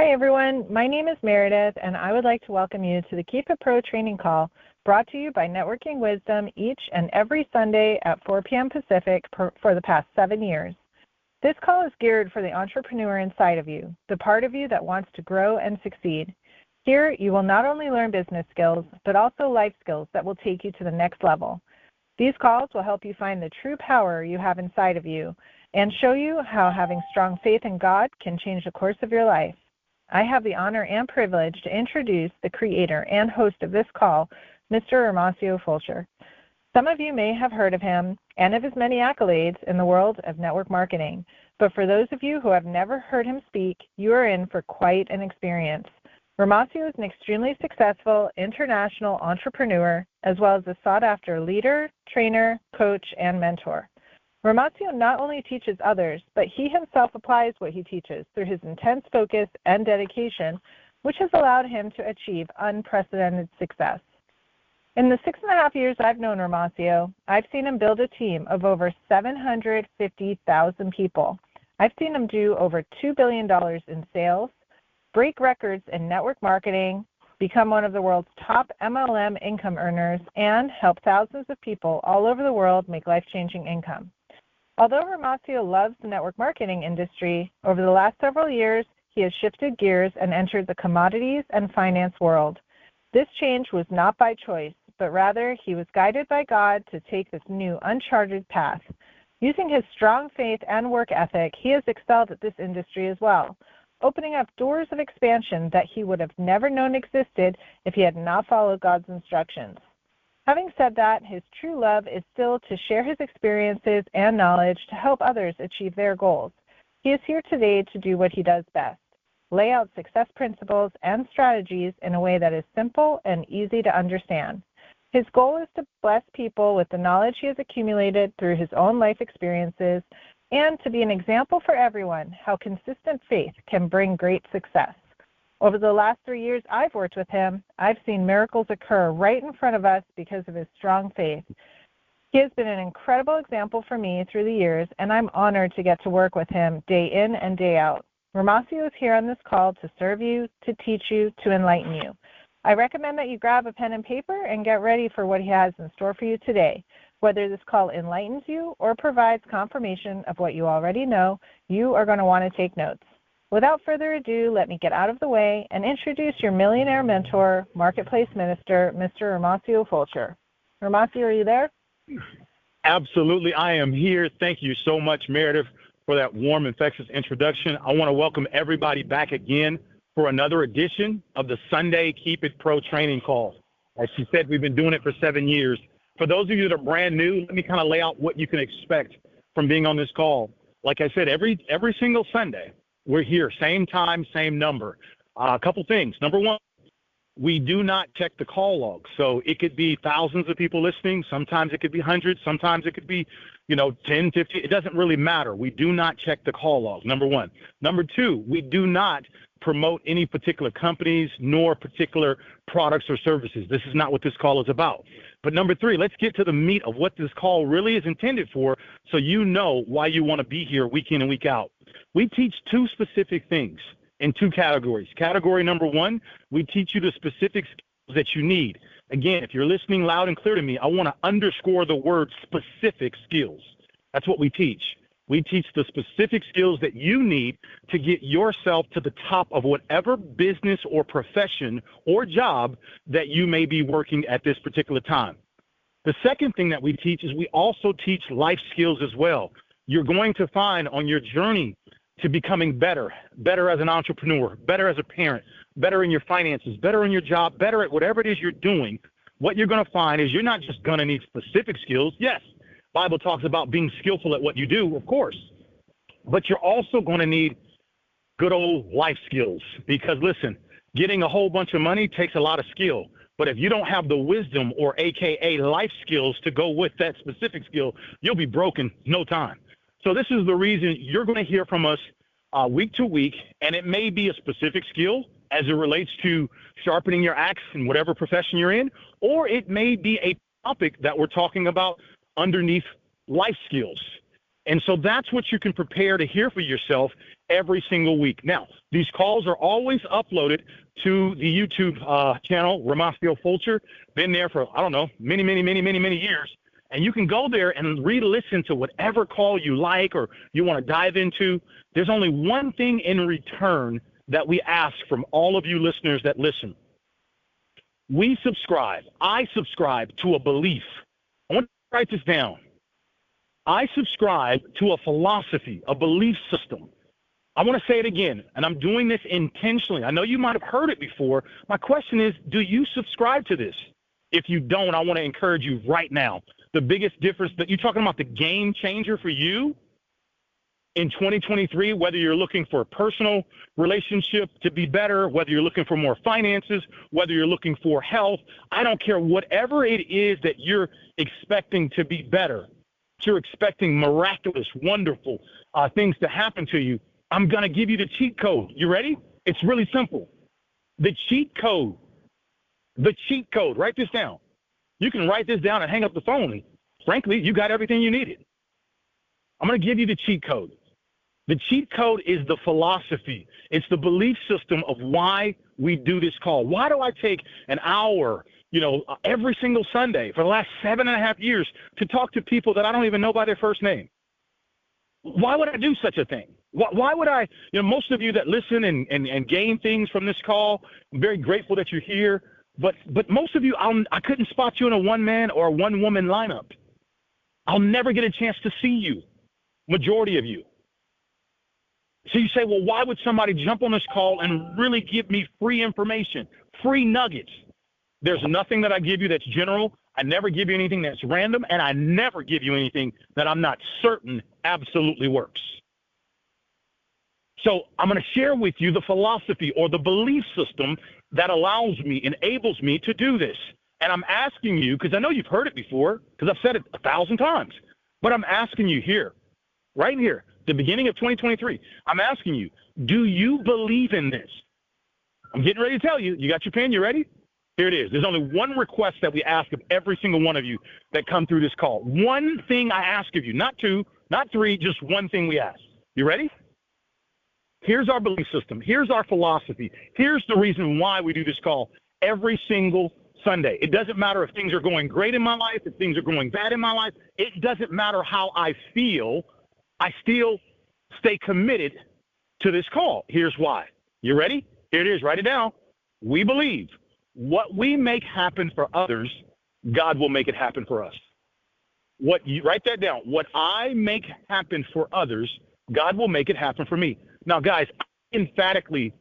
Hi, everyone. My name is Meredith, and I would like to welcome you to the Keep It Pro training call brought to you by Networking Wisdom each and every Sunday at 4 p.m. Pacific for the past 7 years. This call is geared for the entrepreneur inside of you, the part of you that wants to grow and succeed. Here, you will not only learn business skills, but also life skills that will take you to the next level. These calls will help you find the true power you have inside of you and show you how having strong faith in God can change the course of your life. I have the honor and privilege to introduce the creator and host of this call, Mr. Romacio Fulcher. Some of you may have heard of him and of his many accolades in the world of network marketing, but for those of you who have never heard him speak, you are in for quite an experience. Romacio is an extremely successful international entrepreneur, as well as a sought-after leader, trainer, coach, and mentor. Romacio not only teaches others, but he himself applies what he teaches through his intense focus and dedication, which has allowed him to achieve unprecedented success. In the 6.5 years I've known Romacio, I've seen him build a team of over 750,000 people. I've seen him do over $2 billion in sales, break records in network marketing, become one of the world's top MLM income earners, and help thousands of people all over the world make life-changing income. Although Romacio loves the network marketing industry, over the last several years, he has shifted gears and entered the commodities and finance world. This change was not by choice, but rather he was guided by God to take this new uncharted path. Using his strong faith and work ethic, he has excelled at this industry as well, opening up doors of expansion that he would have never known existed if he had not followed God's instructions. Having said that, his true love is still to share his experiences and knowledge to help others achieve their goals. He is here today to do what he does best, lay out success principles and strategies in a way that is simple and easy to understand. His goal is to bless people with the knowledge he has accumulated through his own life experiences and to be an example for everyone how consistent faith can bring great success. Over the last 3 years I've worked with him, I've seen miracles occur right in front of us because of his strong faith. He has been an incredible example for me through the years, and I'm honored to get to work with him day in and day out. Romacio is here on this call to serve you, to teach you, to enlighten you. I recommend that you grab a pen and paper and get ready for what he has in store for you today. Whether this call enlightens you or provides confirmation of what you already know, you are going to want to take notes. Without further ado, let me get out of the way and introduce your millionaire mentor, marketplace minister, Mr. Romacio Fulcher. Romacio, are you there? Absolutely, I am here. Thank you so much, Meredith, for that warm, infectious introduction. I want to welcome everybody back again for another edition of the Sunday Keep It Pro training call. As she said, we've been doing it for 7 years. For those of you that are brand new, let me kind of lay out what you can expect from being on this call. Like I said, every single Sunday, we're here, same time, same number. A couple things. Number one, we do not check the call log. So it could be thousands of people listening. Sometimes it could be hundreds. Sometimes it could be, 10, 50. It doesn't really matter. We do not check the call log, number one. Number two, we do not promote any particular companies nor particular products or services. This is not what this call is about. But number three, let's get to the meat of what this call really is intended for so you know why you want to be here week in and week out. We teach two specific things in two categories. Category number one, we teach you the specific skills that you need. Again, if you're listening loud and clear to me, I want to underscore the word specific skills. That's what we teach. We teach the specific skills that you need to get yourself to the top of whatever business or profession or job that you may be working at this particular time. The second thing that we teach is we also teach life skills as well. You're going to find on your journey to becoming better as an entrepreneur, better as a parent, better in your finances, better in your job, better at whatever it is you're doing, what you're going to find is you're not just going to need specific skills. Yes, Bible talks about being skillful at what you do, of course, but you're also going to need good old life skills because, listen, getting a whole bunch of money takes a lot of skill. But if you don't have the wisdom or AKA life skills to go with that specific skill, you'll be broken no time. So this is the reason you're going to hear from us week to week, and it may be a specific skill as it relates to sharpening your axe in whatever profession you're in, or it may be a topic that we're talking about underneath life skills. And so that's what you can prepare to hear for yourself every single week. Now, these calls are always uploaded to the YouTube channel, Romacio Fulcher. Been there for, I don't know, many years. And you can go there and re-listen to whatever call you like or you want to dive into. There's only one thing in return that we ask from all of you listeners that listen. I subscribe to a belief. I want to write this down. I subscribe to a philosophy, a belief system. I want to say it again, and I'm doing this intentionally. I know you might have heard it before. My question is, do you subscribe to this? If you don't, I want to encourage you right now. The biggest difference that you're talking about, the game changer for you in 2023, whether you're looking for a personal relationship to be better, whether you're looking for more finances, whether you're looking for health, I don't care, whatever it is that you're expecting to be better, you're expecting miraculous, wonderful things to happen to you, I'm going to give you the cheat code. You ready? It's really simple. The cheat code, write this down. You can write this down and hang up the phone. And frankly, you got everything you needed. I'm going to give you the cheat code. The cheat code is the philosophy. It's the belief system of why we do this call. Why do I take an hour, every single Sunday for the last 7.5 years to talk to people that I don't even know by their first name? Why would I do such a thing? Why would I, most of you that listen and gain things from this call, I'm very grateful that you're here. But most of you, I couldn't spot you in a one-man or a one-woman lineup. I'll never get a chance to see you, majority of you. So you say, well, why would somebody jump on this call and really give me free information, free nuggets? There's nothing that I give you that's general. I never give you anything that's random, and I never give you anything that I'm not certain absolutely works. So I'm going to share with you the philosophy or the belief system that enables me to do this. And I'm asking you, because I know you've heard it before, because I've said it 1,000 times, but I'm asking you here, right here, the beginning of 2023, I'm asking you, do you believe in this? I'm getting ready to tell you. You got your pen? You ready? Here it is. There's only one request that we ask of every single one of you that come through this call. One thing I ask of you, not two, not three, just one thing we ask. You ready? Here's our belief system. Here's our philosophy. Here's the reason why we do this call every single Sunday. It doesn't matter if things are going great in my life, if things are going bad in my life. It doesn't matter how I feel. I still stay committed to this call. Here's why. You ready? Here it is. Write it down. We believe what we make happen for others, God will make it happen for us. Write that down. What I make happen for others, God will make it happen for me. Now, guys, I emphatically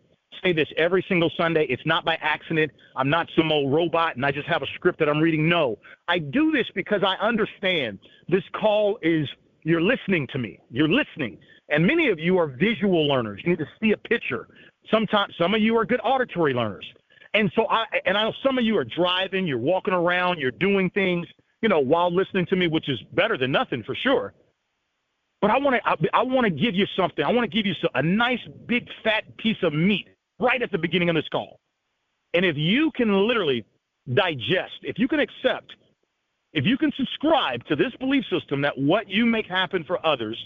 say this every single Sunday. It's not by accident. I'm not some old robot and I just have a script that I'm reading. No, I do this because I understand this call is, you're listening to me. You're listening. And many of you are visual learners. You need to see a picture. Sometimes some of you are good auditory learners. And so I know some of you are driving, you're walking around, you're doing things, while listening to me, which is better than nothing for sure. But I want to give you something. I want to give you a nice big fat piece of meat right at the beginning of this call. And if you can literally digest, if you can accept, if you can subscribe to this belief system that what you make happen for others,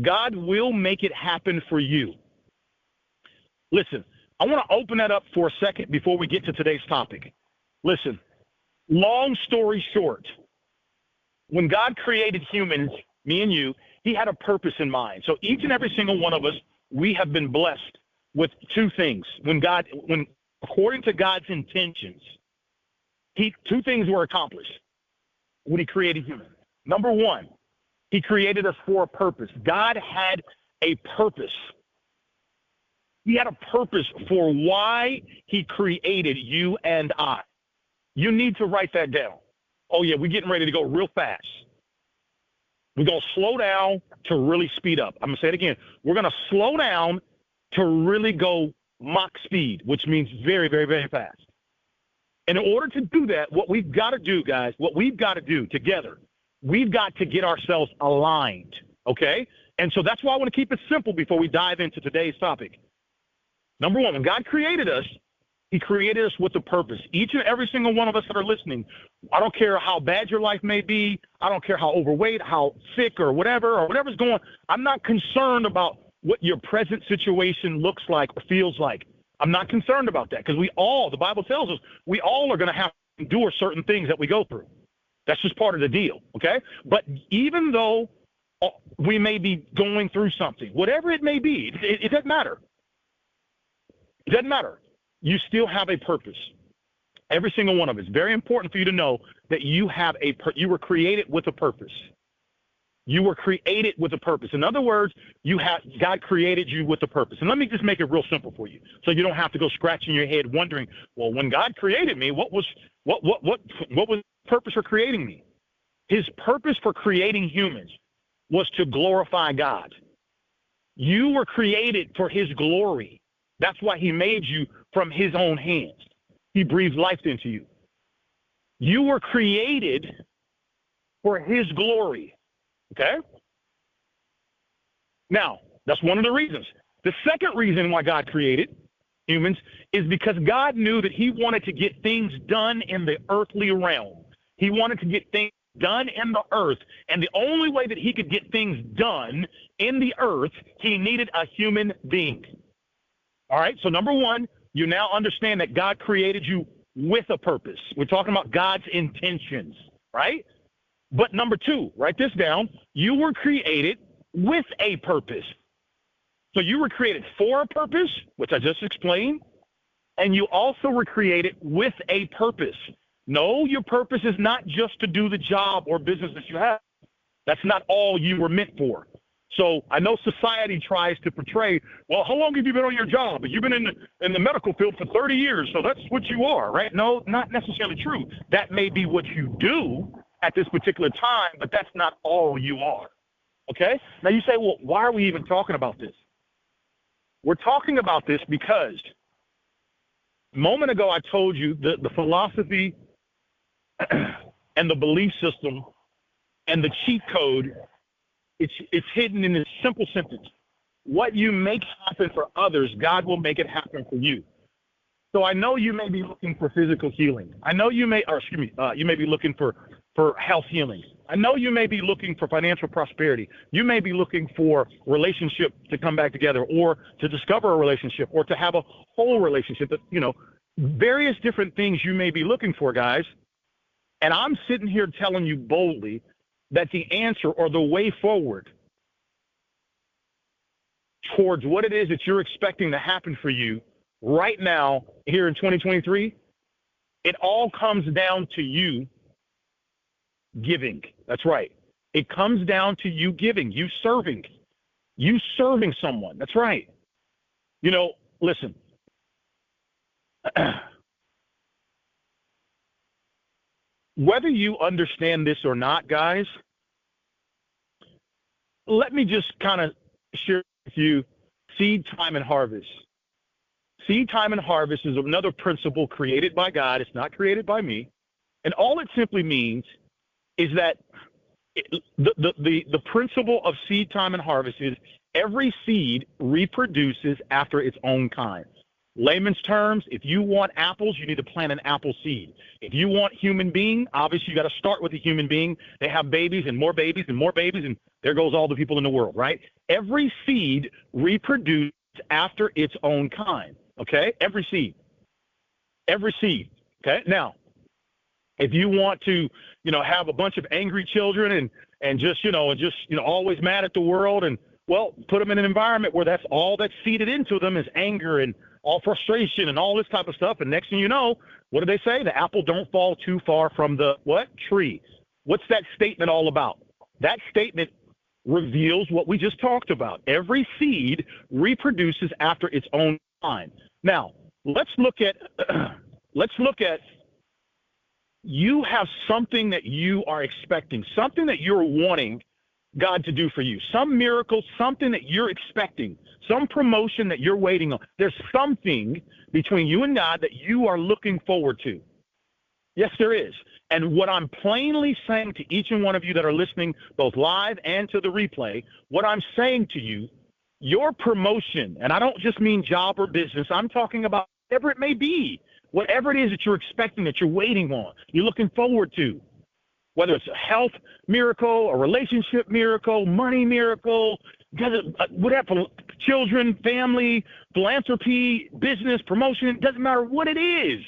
God will make it happen for you. Listen, I want to open that up for a second before we get to today's topic. Listen, long story short, when God created humans, me and you, he had a purpose in mind. So each and every single one of us, we have been blessed with two things. When according to God's intentions, two things were accomplished when he created humans. Number one, he created us for a purpose. God had a purpose. He had a purpose for why he created you and I. You need to write that down. Oh, yeah, we're getting ready to go real fast. We're going to slow down to really speed up. I'm going to say it again. We're going to slow down to really go Mach speed, which means very, very, very fast. And in order to do that, what we've got to do, guys, what we've got to do together, we've got to get ourselves aligned, okay? And so that's why I want to keep it simple before we dive into today's topic. Number one, when God created us, He created us with a purpose. Each and every single one of us that are listening, I don't care how bad your life may be. I don't care how overweight, how sick or whatever's going on. I'm not concerned about what your present situation looks like or feels like. I'm not concerned about that because the Bible tells us, we all are going to have to endure certain things that we go through. That's just part of the deal, okay? But even though we may be going through something, whatever it may be, it doesn't matter. It doesn't matter. You still have a purpose. Every single one of us. It's very important for you to know that you were created with a purpose. You were created with a purpose. In other words, God created you with a purpose. And let me just make it real simple for you, so you don't have to go scratching your head wondering, well, when God created me, what was the purpose for creating me? His purpose for creating humans was to glorify God. You were created for his glory. That's why he made you from his own hands. He breathed life into you. You were created for his glory. Okay? Now, that's one of the reasons. The second reason why God created humans is because God knew that he wanted to get things done in the earthly realm. He wanted to get things done in the earth. And the only way that he could get things done in the earth, he needed a human being. All right, so number one, you now understand that God created you with a purpose. We're talking about God's intentions, right? But number two, write this down. You were created with a purpose. So you were created for a purpose, which I just explained, and you also were created with a purpose. No, your purpose is not just to do the job or business that you have. That's not all you were meant for. So I know society tries to portray, well, how long have you been on your job? You've been in the medical field for 30 years, so that's what you are, right? No, not necessarily true. That may be what you do at this particular time, but that's not all you are, okay? Now you say, well, why are we even talking about this? We're talking about this because a moment ago I told you the philosophy and the belief system and the cheat code, it's hidden in this simple sentence. What you make happen for others, God will make it happen for you. So I know you may be looking for physical healing. I know you may be looking for health healing. I know you may be looking for financial prosperity. You may be looking for relationship to come back together, or to discover a relationship, or to have a whole relationship. Various different things you may be looking for, guys. And I'm sitting here telling you boldly that the answer or the way forward towards what it is that you're expecting to happen for you right now here in 2023, it all comes down to you giving. That's right. It comes down to you giving, you serving someone. That's right. Listen, whether you understand this or not, guys, let me just kind of share with you seed time and harvest. Seed time and harvest is another principle created by God. It's not created by me. And all it simply means is that the principle of seed time and harvest is every seed reproduces after its own kind. Layman's terms, if you want apples, you need to plant an apple seed. If you want human being, obviously you got to start with a human being. They have babies and more babies and more babies, and there goes all the people in the world, right? Every seed reproduces after its own kind, okay? Every seed. Okay? Now, if you want to, have a bunch of angry children and just always mad at the world, and well, put them in an environment where that's all that's seeded into them is anger and all frustration and all this type of stuff. And next thing you know, what do they say? The apple don't fall too far from the tree. What's that statement all about? That statement reveals what we just talked about. Every seed reproduces after its own kind. Now, let's look at you have something that you are expecting, something that you're wanting God to do for you, some miracle, something that you're expecting, some promotion that you're waiting on. There's something between you and God that you are looking forward to. Yes, there is. And what I'm plainly saying to each and one of you that are listening, both live and to the replay, what I'm saying to you, your promotion, and I don't just mean job or business, I'm talking about whatever it may be, whatever it is that you're expecting, that you're waiting on, you're looking forward to, whether it's a health miracle, a relationship miracle, money miracle, whatever, children, family, philanthropy, business, promotion, doesn't matter what it is.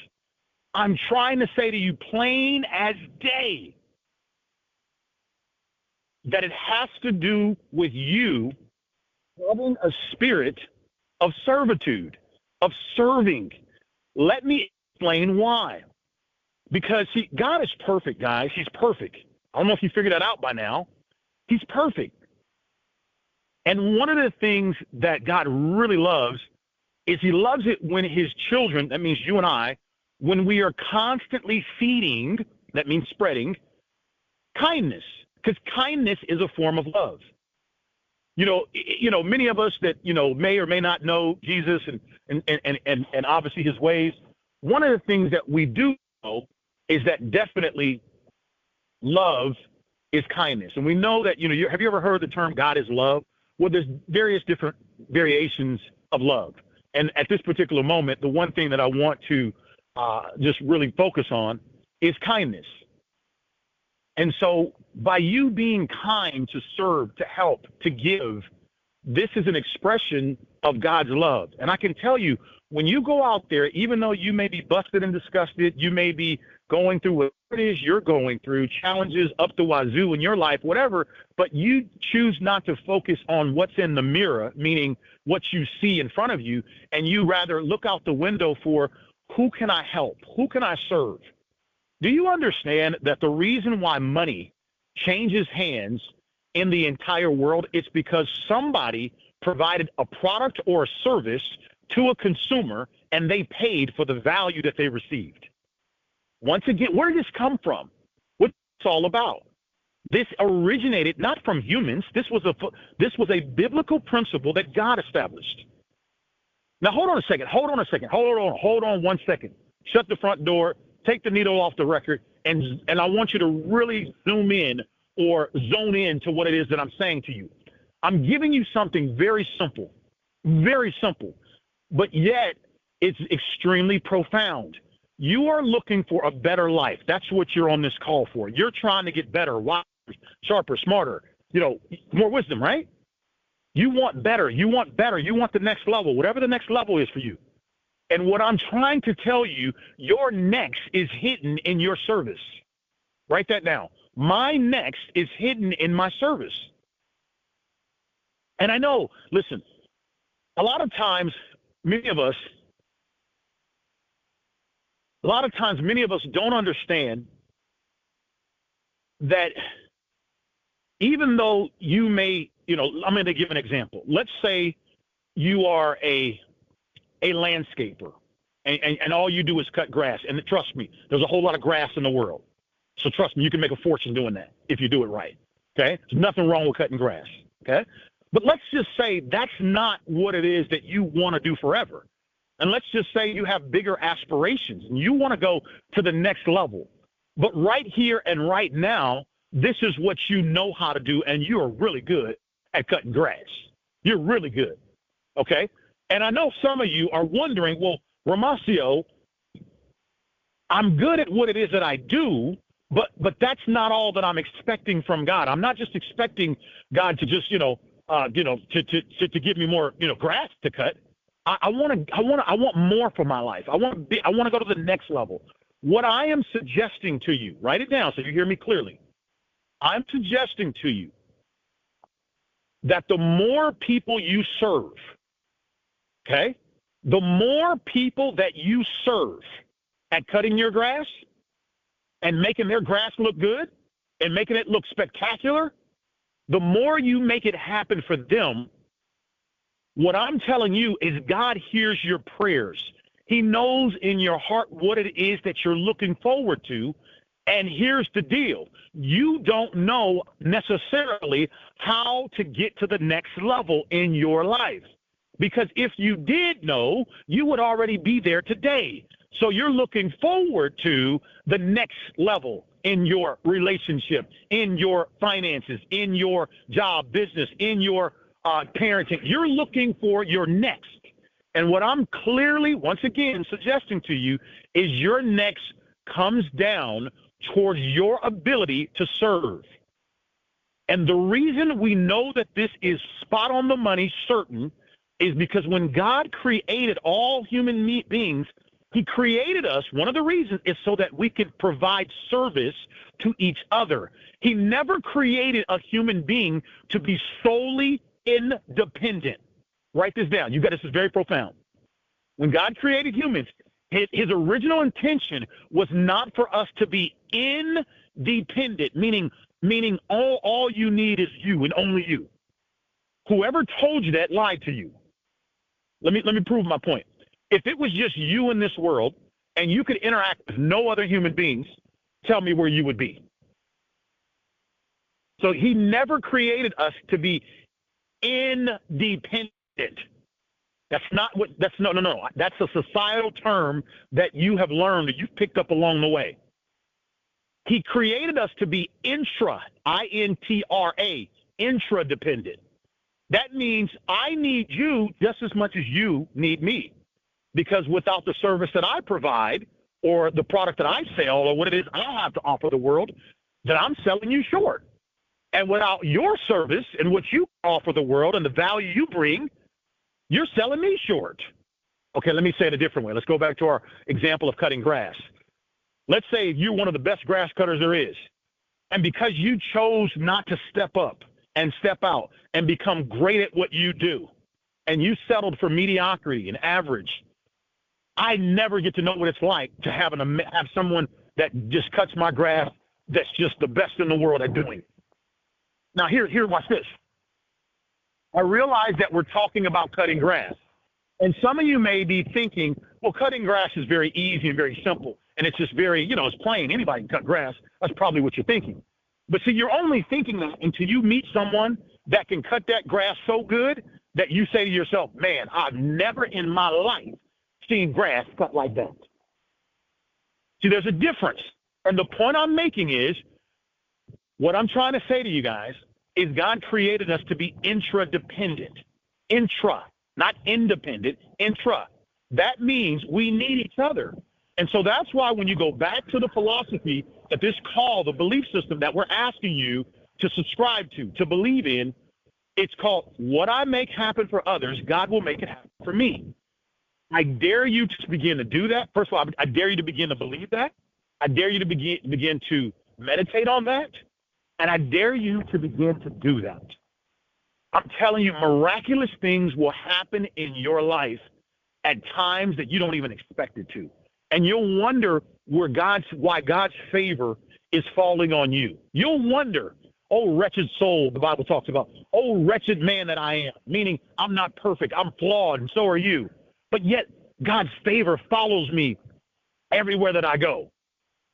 I'm trying to say to you plain as day that it has to do with you having a spirit of servitude, of serving. Let me explain why. Because, see, God is perfect, guys. He's perfect. I don't know if you figured that out by now. He's perfect. And one of the things that God really loves is he loves it when his children, that means you and I, when we are constantly feeding, that means spreading, kindness. Because kindness is a form of love. You know, many of us that, may or may not know Jesus and obviously his ways, one of the things that we do know is that definitely love is kindness. And we know that, have you ever heard the term God is love? Well, there's various different variations of love. And at this particular moment, the one thing that I want to just really focus on is kindness. And so by you being kind, to serve, to help, to give, this is an expression of God's love. And I can tell you, when you go out there, even though you may be busted and disgusted, you may be going through whatever it is you're going through, challenges up the wazoo in your life, whatever, but you choose not to focus on what's in the mirror, meaning what you see in front of you, and you rather look out the window for who can I help? Who can I serve? Do you understand that the reason why money changes hands in the entire world is because somebody provided a product or a service to a consumer and they paid for the value that they received? Once again, where did this come from? What's it's all about? This originated not from humans. This was a biblical principle that God established. Now, hold on a second. Hold on 1 second. Shut the front door. Take the needle off the record, and I want you to really zoom in or zone in to what it is that I'm saying to you. I'm giving you something very simple, but yet it's extremely profound. You are looking for a better life. That's what you're on this call for. You're trying to get better, wiser, sharper, smarter, more wisdom, right? You want better. You want the next level, whatever the next level is for you. And what I'm trying to tell you, your next is hidden in your service. Write that down. My next is hidden in my service. And I know, listen, a lot of times, many of us don't understand that even though you may, I'm going to give an example. Let's say you are a landscaper and all you do is cut grass. And trust me, there's a whole lot of grass in the world. So trust me, you can make a fortune doing that if you do it right. Okay. There's nothing wrong with cutting grass. Okay. But let's just say that's not what it is that you want to do forever. And let's just say you have bigger aspirations and you want to go to the next level. But right here and right now, this is what you know how to do. And you are really good at cutting grass. You're really good. Okay. And I know some of you are wondering, well, Romacio, I'm good at what it is that I do, but that's not all that I'm expecting from God. I'm not just expecting God to just, to give me more, grass to cut. I want more for my life. I want to go to the next level. What I am suggesting to you, write it down so you hear me clearly. I'm suggesting to you that the more people you serve, okay, the more people that you serve at cutting your grass and making their grass look good and making it look spectacular, the more you make it happen for them, what I'm telling you is God hears your prayers. He knows in your heart what it is that you're looking forward to. And here's the deal. You don't know necessarily how to get to the next level in your life. Because if you did know, you would already be there today. So you're looking forward to the next level in your relationship, in your finances, in your job, business, in your parenting. You're looking for your next. And what I'm clearly, once again, suggesting to you is your next comes down towards your ability to serve. And the reason we know that this is spot on the money, certain, is because when God created all human beings, he created us. One of the reasons is so that we could provide service to each other. He never created a human being to be solely independent. Write this down. This is very profound. When God created humans, his original intention was not for us to be independent, meaning all you need is you and only you. Whoever told you that lied to you. Let me prove my point. If it was just you in this world and you could interact with no other human beings, tell me where you would be. So he never created us to be independent. That's no. That's a societal term that you have learned, that you've picked up along the way. He created us to be I-N-T-R-A, intradependent. That means I need you just as much as you need me. Because without the service that I provide or the product that I sell or what it is I have to offer the world, then I'm selling you short. And without your service and what you offer the world and the value you bring, you're selling me short. Okay, let me say it a different way. Let's go back to our example of cutting grass. Let's say you're one of the best grass cutters there is. And because you chose not to step up and step out and become great at what you do, and you settled for mediocrity and average, I never get to know what it's like to have someone that just cuts my grass that's just the best in the world at doing it. Now, here, watch this. I realize that we're talking about cutting grass. And some of you may be thinking, well, cutting grass is very easy and very simple. And it's just very, it's plain. Anybody can cut grass. That's probably what you're thinking. But see, you're only thinking that until you meet someone that can cut that grass so good that you say to yourself, man, I've never in my life seen grass cut like that. See, there's a difference. And the point I'm making is, what I'm trying to say to you guys is God created us to be intradependent. Intra, not independent, intra. That means we need each other. And so that's why when you go back to the philosophy that this call, the belief system that we're asking you to subscribe to believe in, it's called what I make happen for others, God will make it happen for me. I dare you to begin to do that. First of all, I dare you to begin to believe that. I dare you to begin to meditate on that. And I dare you to begin to do that. I'm telling you, miraculous things will happen in your life at times that you don't even expect it to. And you'll wonder why God's favor is falling on you. You'll wonder, oh, wretched soul, the Bible talks about, oh, wretched man that I am, meaning I'm not perfect, I'm flawed, and so are you. But yet God's favor follows me everywhere that I go.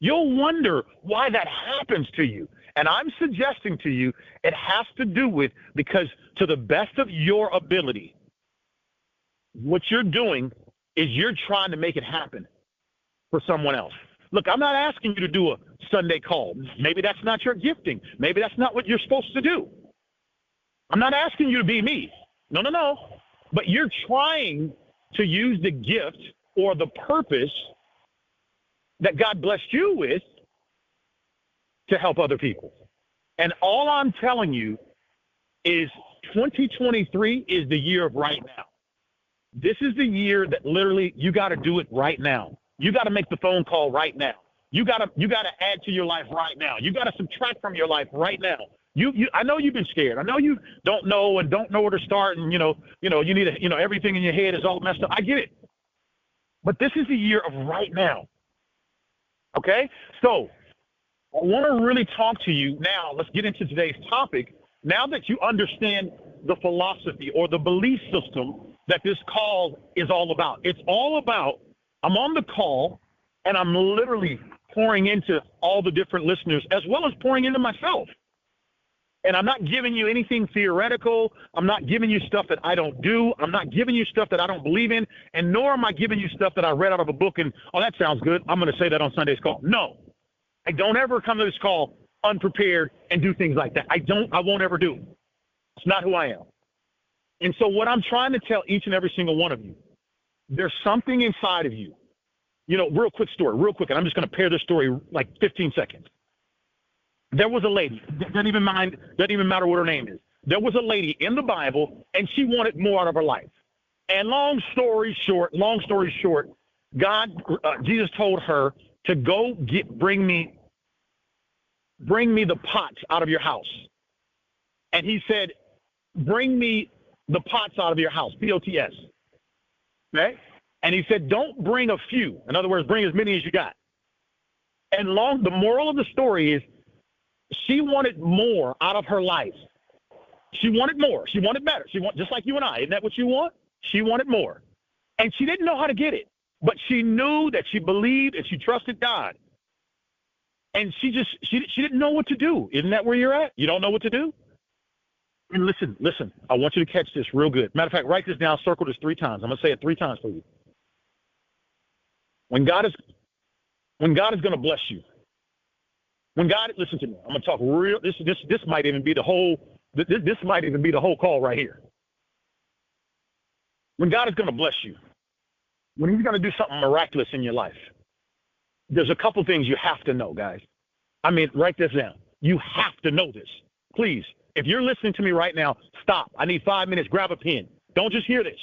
You'll wonder why that happens to you. And I'm suggesting to you it has to do with, because to the best of your ability, what you're doing is you're trying to make it happen for someone else. Look, I'm not asking you to do a Sunday call. Maybe that's not your gifting. Maybe that's not what you're supposed to do. I'm not asking you to be me. No. But you're trying to use the gift or the purpose that God blessed you with to help other people. And all I'm telling you is 2023 is the year of right now. This is the year that literally you got to do it right now. You got to make the phone call right now. You got to add to your life right now. You got to subtract from your life right now. I know you've been scared. I know you don't know where to start, and you need everything in your head is all messed up. I get it. But this is the year of right now. Okay? So I want to really talk to you now. Let's get into today's topic. Now that you understand the philosophy or the belief system that this call is all about. It's all about, I'm on the call and I'm literally pouring into all the different listeners as well as pouring into myself. And I'm not giving you anything theoretical. I'm not giving you stuff that I don't do. I'm not giving you stuff that I don't believe in. And nor am I giving you stuff that I read out of a book and, oh, that sounds good, I'm going to say that on Sunday's call. No. I don't ever come to this call unprepared and do things like that. I won't ever do it. It's not who I am. And so what I'm trying to tell each and every single one of you There's something inside of you. You know, real quick, and I'm just going to pair this story like 15 seconds. There was a lady, doesn't even matter what her name is. There was a lady in the Bible, and she wanted more out of her life. And long story short, Jesus told her to go bring me the pots out of your house. And he said, bring me the pots out of your house, P-O-T-S. Okay? And he said, don't bring a few. In other words, bring as many as you got. And the moral of the story is she wanted more out of her life. She wanted more. She wanted better. Just like you and I. Isn't that what you want? She wanted more. And she didn't know how to get it. But she knew that she believed and she trusted God. And she didn't know what to do. Isn't that where you're at? You don't know what to do? And listen. I want you to catch this real good. Matter of fact, write this down. Circle this 3 times. I'm going to say it 3 times for you. When God is going to bless you, listen to me. I'm going to talk real. This might even be the whole. This might even be the whole call right here. When God is going to bless you, when He's going to do something miraculous in your life, there's a couple things you have to know, guys. I mean, write this down. You have to know this. Please, if you're listening to me right now, stop. I need 5 minutes. Grab a pen. Don't just hear this.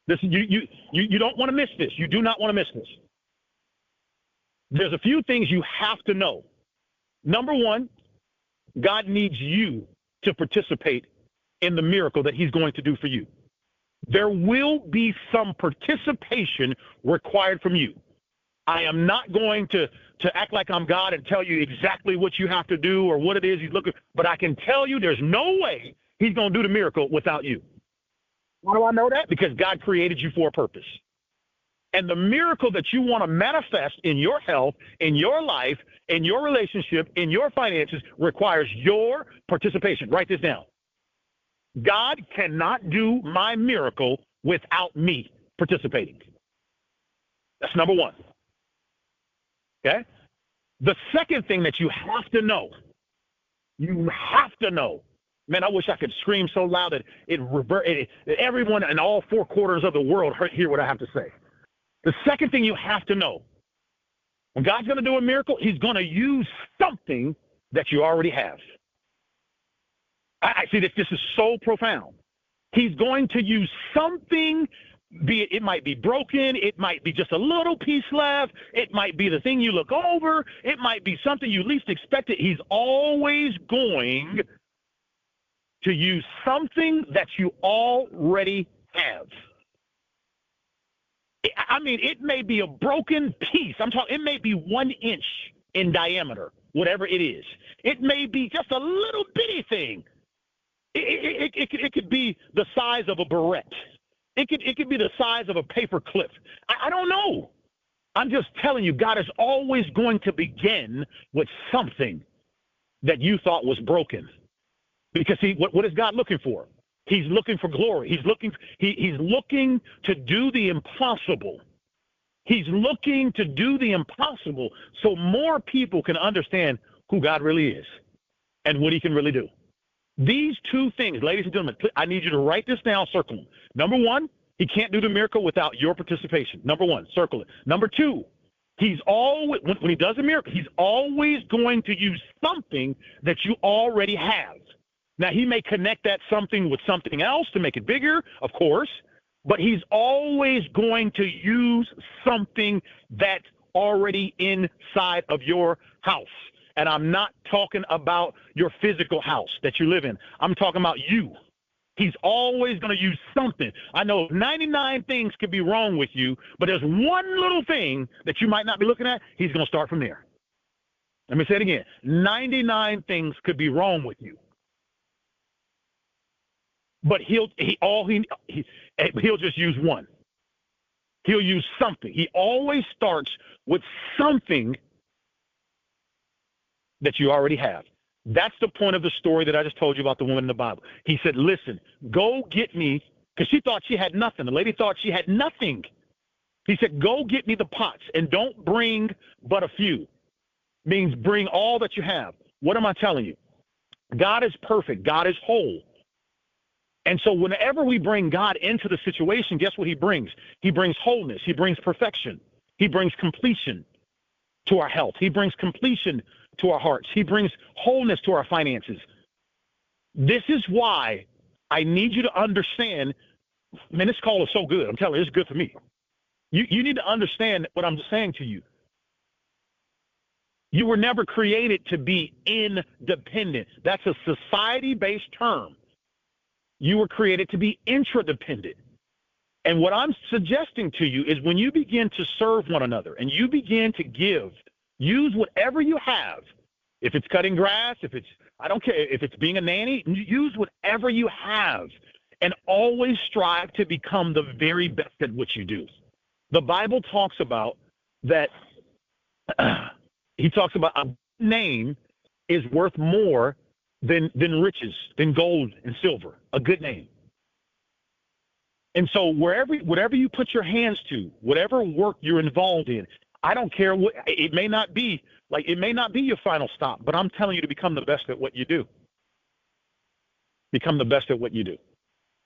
Listen, you don't want to miss this. You do not want to miss this. There's a few things you have to know. Number 1, God needs you to participate in the miracle that He's going to do for you. There will be some participation required from you. I am not going to act like I'm God and tell you exactly what you have to do or what it is He's looking, but I can tell you there's no way He's going to do the miracle without you. Why do I know that? Because God created you for a purpose. And the miracle that you want to manifest in your health, in your life, in your relationship, in your finances requires your participation. Write this down. God cannot do my miracle without me participating. That's number 1. Okay? The second thing that you have to know, man, I wish I could scream so loud that everyone in all 4 quarters of the world hear what I have to say. The second thing you have to know, when God's going to do a miracle, He's going to use something that you already have. I see this is so profound. He's going to use something, it might be broken, it might be just a little piece left, it might be the thing you look over, it might be something you least expected. He's always going to use something that you already have. I mean, it may be a broken piece. It may be 1 inch in diameter, whatever it is. It may be just a little bitty thing. It could be the size of a barrette. It could be the size of a paper clip. I don't know. I'm just telling you, God is always going to begin with something that you thought was broken. Because what is God looking for? He's looking for glory. He's looking to do the impossible. He's looking to do the impossible so more people can understand who God really is and what He can really do. These 2 things, ladies and gentlemen, I need you to write this down, circle them. Number 1, He can't do the miracle without your participation. Number 1, circle it. Number 2, He's always, when He does a miracle, He's always going to use something that you already have. Now, He may connect that something with something else to make it bigger, of course, but He's always going to use something that's already inside of your house. And I'm not talking about your physical house that you live in. I'm talking about you. He's always going to use something. I know 99 things could be wrong with you, but there's one little thing that you might not be looking at. He's going to start from there. Let me say it again. 99 things could be wrong with you. But he'll just use one. He'll use something. He always starts with something that you already have. That's the point of the story that I just told you about the woman in the Bible. He said, listen, go get me, because she thought she had nothing. The lady thought she had nothing. He said, go get me the pots, and don't bring but a few. Means bring all that you have. What am I telling you? God is perfect. God is whole. And so whenever we bring God into the situation, guess what he brings? He brings wholeness. He brings perfection. He brings completion to our health. He brings completion to our hearts. He brings wholeness to our finances. This is why I need you to understand, man, this call is so good. I'm telling you, it's good for me. You need to understand what I'm saying to you. You were never created to be independent. That's a society-based term. You were created to be interdependent. And what I'm suggesting to you is when you begin to serve one another and you begin to give, use whatever you have. If it's cutting grass, I don't care, if it's being a nanny, use whatever you have and always strive to become the very best at what you do. The Bible talks about that, he talks about a name is worth more than riches, than gold and silver, a good name. And so whatever you put your hands to, whatever work you're involved in, I don't care what, it may not be your final stop, but I'm telling you to become the best at what you do. Become the best at what you do.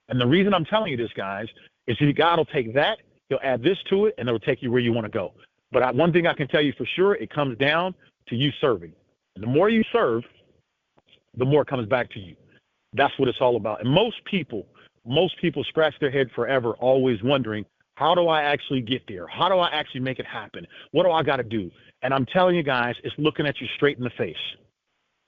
And the reason I'm telling you this, guys, is that God will take that, he'll add this to it, and it'll take you where you want to go. But one thing I can tell you for sure, it comes down to you serving. And the more you serve, the more it comes back to you. That's what it's all about. And most people scratch their head forever always wondering, how do I actually get there? How do I actually make it happen? What do I got to do? And I'm telling you guys, it's looking at you straight in the face.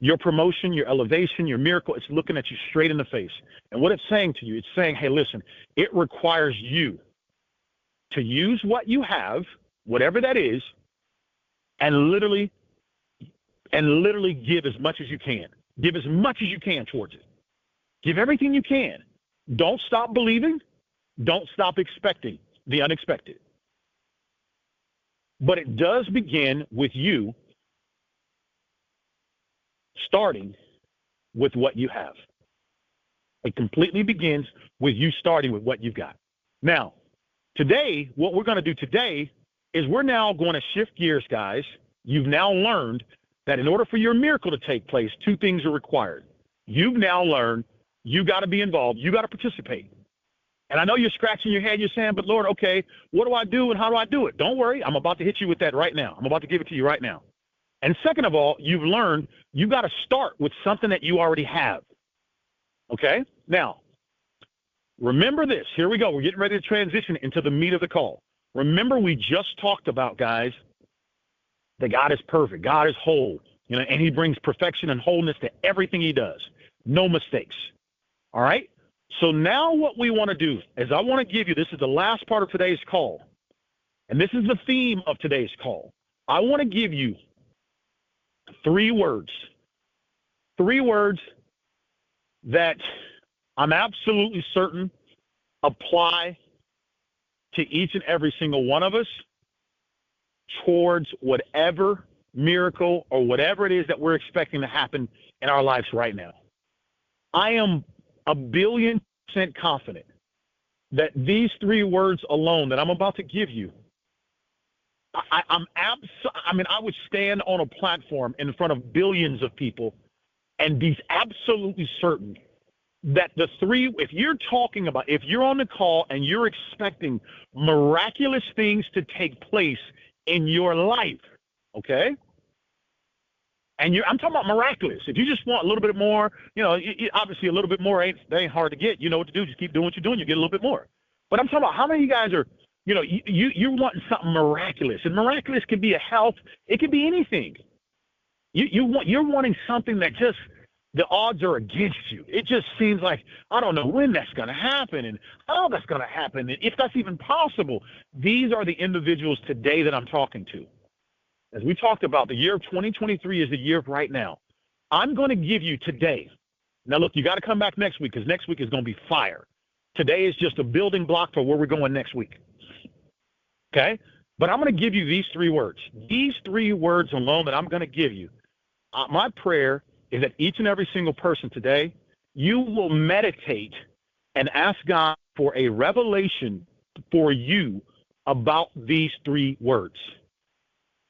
Your promotion, your elevation, your miracle, it's looking at you straight in the face. And what it's saying to you, it's saying, hey, listen, it requires you to use what you have, whatever that is, and literally give as much as you can. Give as much as you can towards it. Give everything you can. Don't stop believing. Don't stop expecting the unexpected. But it does begin with you starting with what you have. It completely begins with you starting with what you've got. Now, today, what we're going to do today is we're now going to shift gears, guys. You've now learned that in order for your miracle to take place, two things are required. You've now learned you got to be involved. You got to participate. And I know you're scratching your head. You're saying, but Lord, okay, what do I do and how do I do it? Don't worry. I'm about to hit you with that right now. I'm about to give it to you right now. And second of all, you've learned you got to start with something that you already have. Okay? Now, remember this. Here we go. We're getting ready to transition into the meat of the call. Remember, we just talked about, guys, that God is perfect. God is whole, and he brings perfection and wholeness to everything he does. No mistakes. All right? So now what we want to do is I want to give you, this is the last part of today's call, and this is the theme of today's call. I want to give you 3 words. 3 words that I'm absolutely certain apply to each and every single one of us towards whatever miracle or whatever it is that we're expecting to happen in our lives right now. I am 1,000,000,000% confident that these 3 words alone that I'm about to give you, I would stand on a platform in front of billions of people and be absolutely certain that the 3, if you're on the call and you're expecting miraculous things to take place in your life, okay? And I'm talking about miraculous. If you just want a little bit more, obviously a little bit more ain't hard to get. You know what to do. Just keep doing what you're doing. You get a little bit more. But I'm talking about how many of you guys are, you're wanting something miraculous. And miraculous can be a health. It can be anything. You're wanting something that just, the odds are against you. It just seems like, I don't know when that's going to happen and how that's going to happen and if that's even possible. These are the individuals today that I'm talking to. As we talked about, the year of 2023 is the year of right now. I'm going to give you today. Now, look, you got to come back next week because next week is going to be fire. Today is just a building block for where we're going next week. Okay? But I'm going to give you these 3 words. These 3 words alone that I'm going to give you. My prayer is that each and every single person today, you will meditate and ask God for a revelation for you about these 3 words.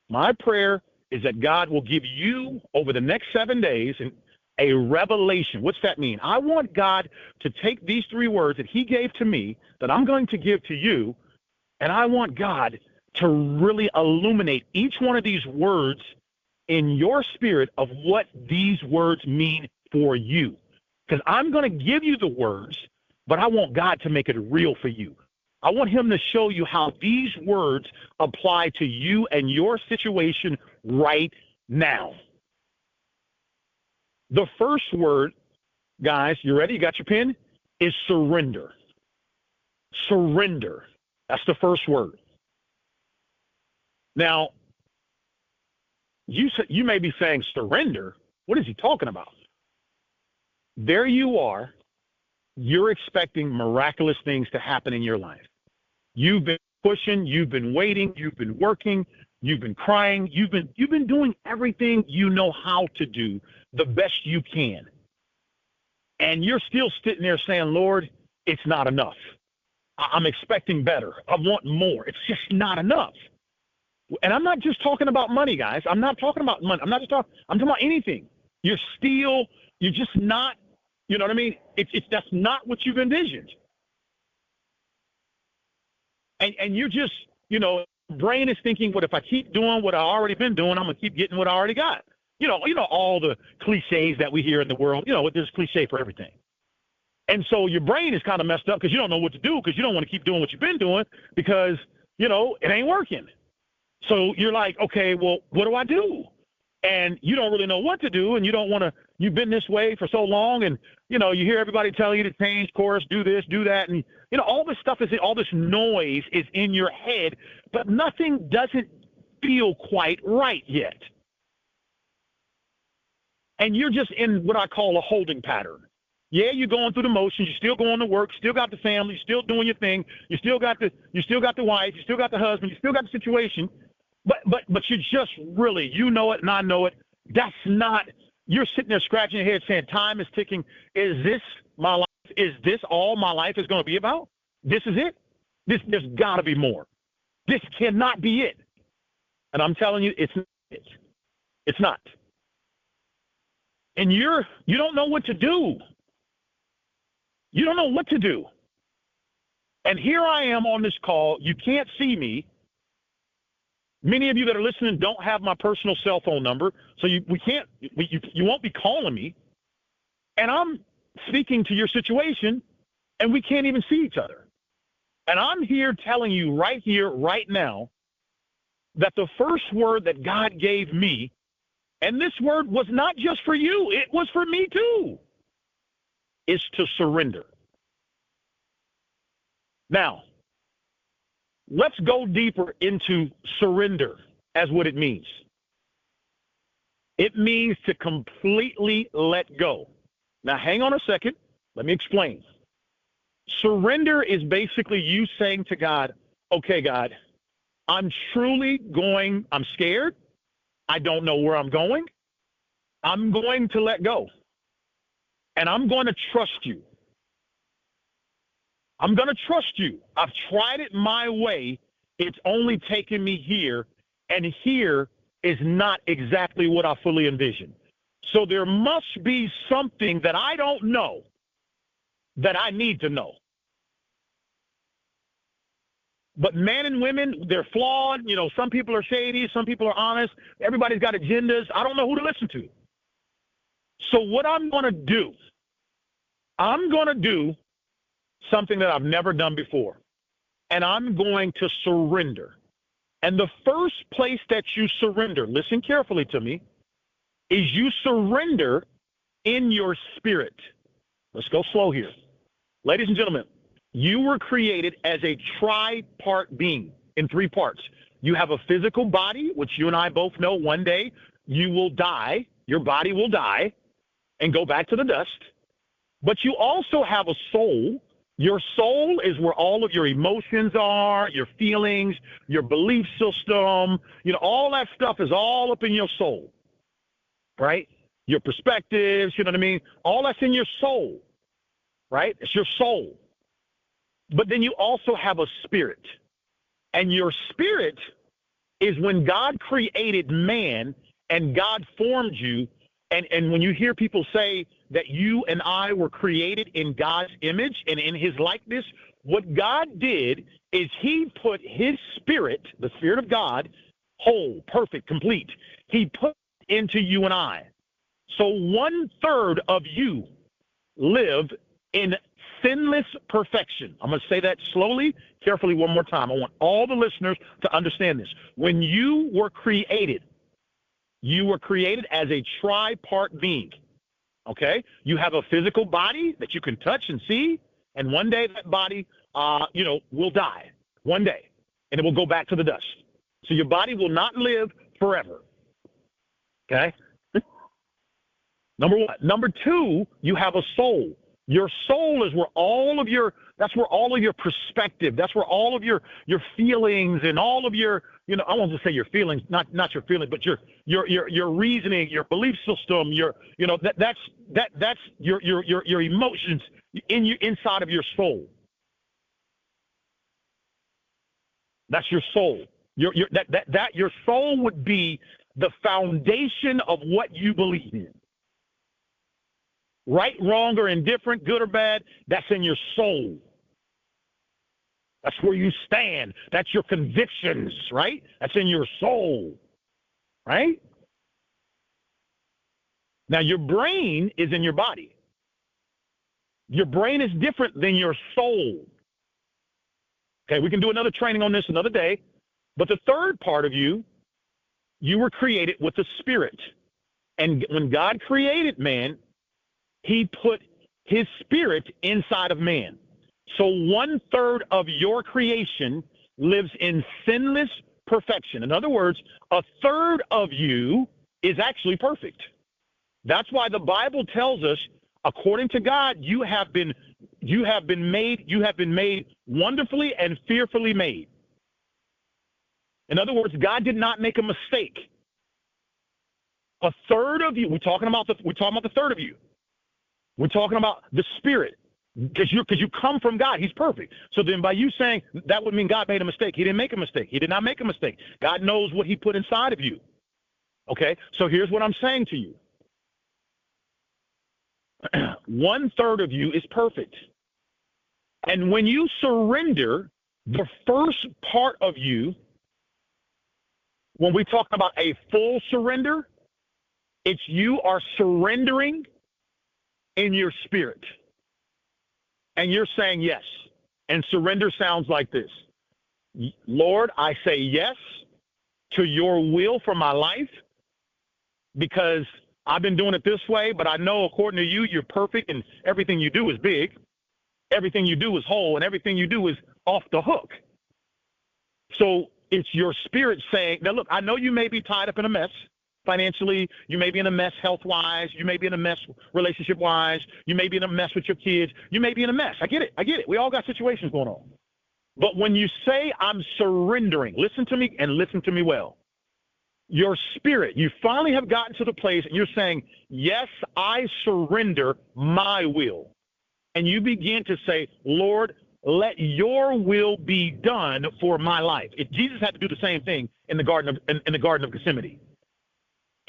My prayer is that God will give you over the next 7 days, and a revelation. What's that mean? I want God to take these 3 words that he gave to me that I'm going to give to you, and I want God to really illuminate each one of these words in your spirit of what these words mean for you. Because I'm going to give you the words, but I want God to make it real for you. I want him to show you how these words apply to you and your situation right now. The first word, guys, you ready? You got your pen? Is surrender. Surrender. That's the first word. Now, you may be saying surrender. What is he talking about? There you are. You're expecting miraculous things to happen in your life. You've been pushing, you've been waiting, you've been working, you've been crying, you've been doing everything you know how to do the best you can. And you're still sitting there saying, Lord, it's not enough. I'm expecting better. I want more. It's just not enough. And I'm not just talking about money, guys. I'm not talking about money. I'm talking about anything. You're just not, you know what I mean? That's not what you've envisioned. And you're just, brain is thinking, what if I keep doing what I already been doing, I'm going to keep getting what I already got. You know, all the cliches that we hear in the world, there's cliche for everything. And so your brain is kind of messed up because you don't know what to do because you don't want to keep doing what you've been doing because, it ain't working. So you're like, okay, well, what do I do? And you don't really know what to do, and you don't want to. You've been this way for so long, and you hear everybody telling you to change course, do this, do that, and all this stuff all this noise is in your head, but nothing doesn't feel quite right yet, and you're just in what I call a holding pattern. Yeah, you're going through the motions. You're still going to work. Still got the family. Still doing your thing. You still got the wife. You still got the husband. You still got the situation. But you're just really, it and I know it. That's not, you're sitting there scratching your head saying, time is ticking. Is this my life? Is this all my life is going to be about? This is it? There's got to be more. This cannot be it. And I'm telling you, it's not it. It's not. And you don't know what to do. You don't know what to do. And here I am on this call. You can't see me. Many of you that are listening don't have my personal cell phone number, so you won't be calling me. And I'm speaking to your situation, and we can't even see each other. And I'm here telling you right here, right now, that the first word that God gave me, and this word was not just for you, it was for me too, is to surrender. Now, let's go deeper into surrender as what it means. It means to completely let go. Now, hang on a second. Let me explain. Surrender is basically you saying to God, okay, God, I'm scared. I don't know where I'm going. I'm going to let go. And I'm going to trust you. I'm going to trust you. I've tried it my way. It's only taken me here, and here is not exactly what I fully envisioned. So there must be something that I don't know that I need to know. But men and women, they're flawed. Some people are shady. Some people are honest. Everybody's got agendas. I don't know who to listen to. So what I'm going to do something that I've never done before, and I'm going to surrender. And the first place that you surrender, listen carefully to me, is you surrender in your spirit. Let's go slow here. Ladies and gentlemen, you were created as a tripart being in 3 parts. You have a physical body, which you and I both know one day you will die, your body will die and go back to the dust. But you also have a soul. Your soul is where all of your emotions are, your feelings, your belief system, all that stuff is all up in your soul, right? Your perspectives, you know what I mean? All that's in your soul, right? It's your soul. But then you also have a spirit. And your spirit is when God created man and God formed you, And when you hear people say that you and I were created in God's image and in his likeness, what God did is he put his spirit, the spirit of God, whole, perfect, complete. He put into you and I. So 1/3 of you live in sinless perfection. I'm going to say that slowly, carefully one more time. I want all the listeners to understand this. When you were created as a tripart being, okay? You have a physical body that you can touch and see, and one day that body, will die. One day, and it will go back to the dust. So your body will not live forever, okay? Number one. Number two, you have a soul. Your soul is where all of your perspective, that's where all of your feelings and all of your, I won't just say your feelings, not your feelings, but your reasoning, your belief system, that's your emotions inside of your soul. That's your soul. Your soul would be the foundation of what you believe in. Right, wrong, or indifferent, good or bad, that's in your soul. That's where you stand. That's your convictions, right? That's in your soul, right? Now, your brain is in your body. Your brain is different than your soul. Okay, we can do another training on this another day. But the third part of you were created with the spirit. And when God created man, he put his spirit inside of man. So 1/3 of your creation lives in sinless perfection. In other words, 1/3 of you is actually perfect. That's why the Bible tells us, according to God, you have been made wonderfully and fearfully made. In other words, God did not make a mistake. 1/3 of you, we're talking about the third of you. We're talking about the spirit, because you come from God. He's perfect. So then by you saying that would mean God made a mistake. He didn't make a mistake. He did not make a mistake. God knows what he put inside of you. Okay? So here's what I'm saying to you. 1/3 of you is perfect. And when you surrender the first part of you, when we talk about a full surrender, it's you are surrendering in your spirit. And you're saying yes. And surrender sounds like this. Lord, I say yes to your will for my life, because I've been doing it this way, but I know according to you, you're perfect, and everything you do is big. Everything you do is whole, and everything you do is off the hook. So it's your spirit saying, now look, I know you may be tied up in a mess. Financially, you may be in a mess health-wise. You may be in a mess relationship-wise. You may be in a mess with your kids. You may be in a mess. I get it. We all got situations going on. But when you say, I'm surrendering, listen to me and listen to me well. Your spirit, you finally have gotten to the place and you're saying, yes, I surrender my will. And you begin to say, Lord, let your will be done for my life. Jesus had to do the same thing in the Garden of Gethsemane.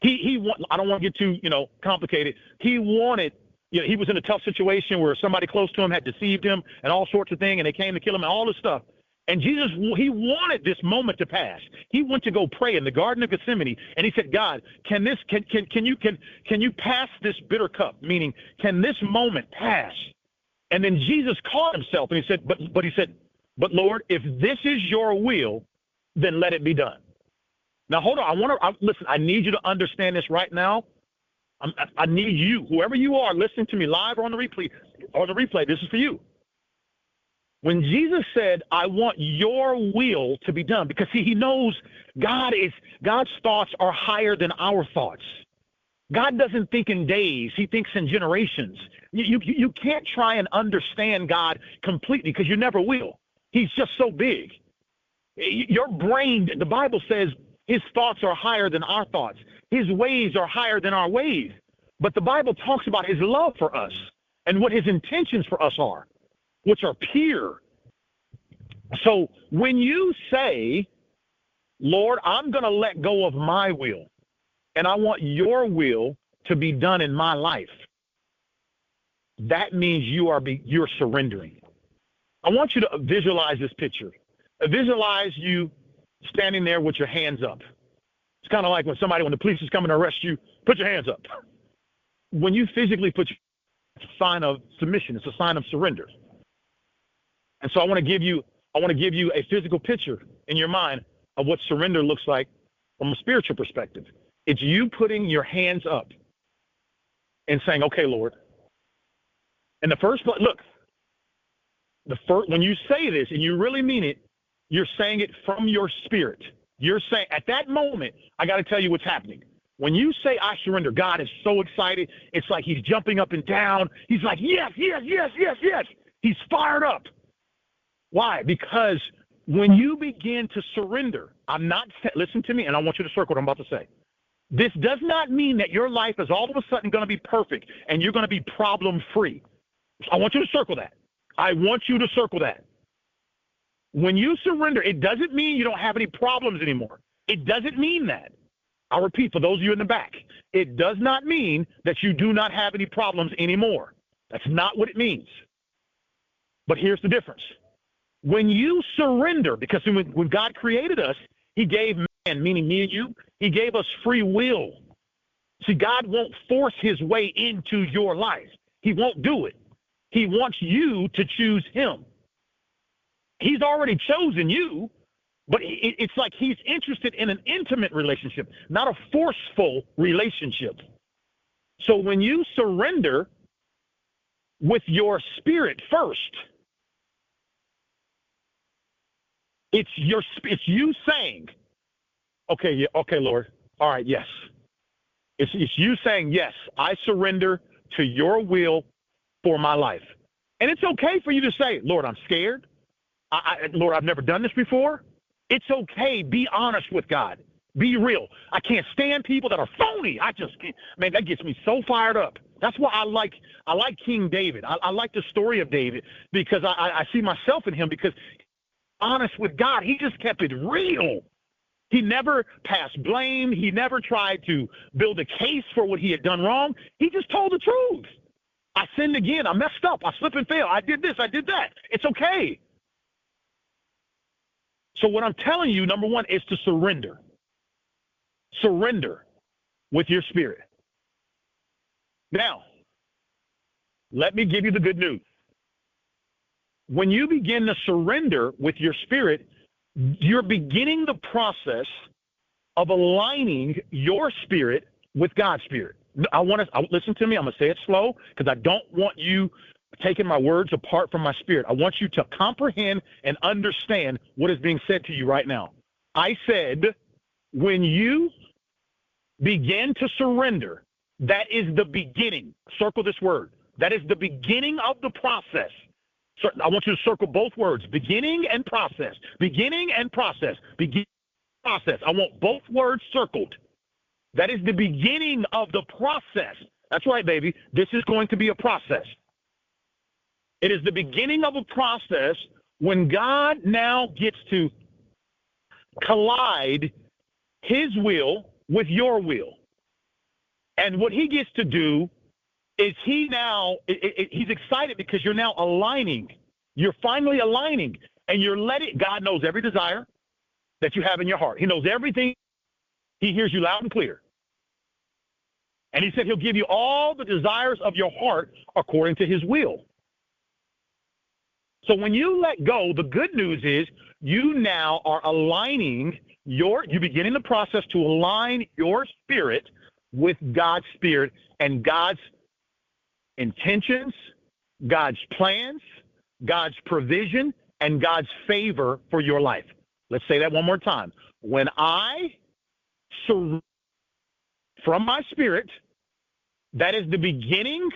I don't want to get too, complicated. He wanted, he was in a tough situation where somebody close to him had deceived him and all sorts of things, and they came to kill him and all this stuff. And Jesus, he wanted this moment to pass. He went to go pray in the Garden of Gethsemane, and he said, God, can you pass this bitter cup? Meaning, can this moment pass? And then Jesus caught himself, and he said, but Lord, if this is your will, then let it be done. Now, hold on. Listen, I need you to understand this right now. I need you, whoever you are, listening to me live or on the replay, this is for you. When Jesus said, I want your will to be done, because he knows God's thoughts are higher than our thoughts. God doesn't think in days. He thinks in generations. You can't try and understand God completely, because you never will. He's just so big. Your brain, the Bible says, his thoughts are higher than our thoughts. His ways are higher than our ways. But the Bible talks about his love for us and what his intentions for us are, which are pure. So when you say, Lord, I'm going to let go of my will, and I want your will to be done in my life, that means you're surrendering. I want you to visualize this picture. Visualize you standing there with your hands up. It's kind of like when the police is coming to arrest you, put your hands up. When you physically it's a sign of submission. It's a sign of surrender. And so I want to give you a physical picture in your mind of what surrender looks like from a spiritual perspective. It's you putting your hands up and saying, okay, Lord. And the first, look, when you say this and you really mean it, you're saying it from your spirit. You're saying, at that moment, I got to tell you what's happening. When you say, I surrender, God is so excited. It's like he's jumping up and down. He's like, yes, yes, yes, yes, yes. He's fired up. Why? Because when you begin to surrender, listen to me, and I want you to circle what I'm about to say. This does not mean that your life is all of a sudden going to be perfect and you're going to be problem-free. I want you to circle that. I want you to circle that. When you surrender, it doesn't mean you don't have any problems anymore. It doesn't mean that. I'll repeat for those of you in the back. It does not mean that you do not have any problems anymore. That's not what it means. But here's the difference. When you surrender, because when God created us, he gave man, meaning me and you, he gave us free will. See, God won't force his way into your life. He won't do it. He wants you to choose him. He's already chosen you, but it's like he's interested in an intimate relationship, not a forceful relationship. So when you surrender with your spirit first, it's you saying, okay, Lord, all right, yes. It's you saying, yes, I surrender to your will for my life. And it's okay for you to say, Lord, I'm scared. Lord, I've never done this before. It's okay. Be honest with God. Be real. I can't stand people that are phony. I just can't. Man, that gets me so fired up. That's why I like King David. I like the story of David because I see myself in him because honest with God, he just kept it real. He never passed blame. He never tried to build a case for what he had done wrong. He just told the truth. I sinned again. I messed up. I slipped and fell. I did this. I did that. It's okay. So what I'm telling you, number one, is to surrender. Surrender with your spirit. Now, let me give you the good news. When you begin to surrender with your spirit, you're beginning the process of aligning your spirit with God's spirit. Listen to me. I'm going to say it slow because I don't want you taking my words apart from my spirit. I want you to comprehend and understand what is being said to you right now. I said, when you begin to surrender, that is the beginning. Circle this word. That is the beginning of the process. So I want you to circle both words, beginning and process. Beginning and process. Beginning and process. I want both words circled. That is the beginning of the process. That's right, baby. This is going to be a process. It is the beginning of a process when God now gets to collide his will with your will. And what he gets to do is he's excited because you're now aligning. You're finally aligning. And God knows every desire that you have in your heart. He knows everything. He hears you loud and clear. And he said he'll give you all the desires of your heart according to his will. So when you let go, the good news is you now are aligning you're beginning the process to align your spirit with God's spirit and God's intentions, God's plans, God's provision, and God's favor for your life. Let's say that one more time. When I surrender from my spirit, that is the beginning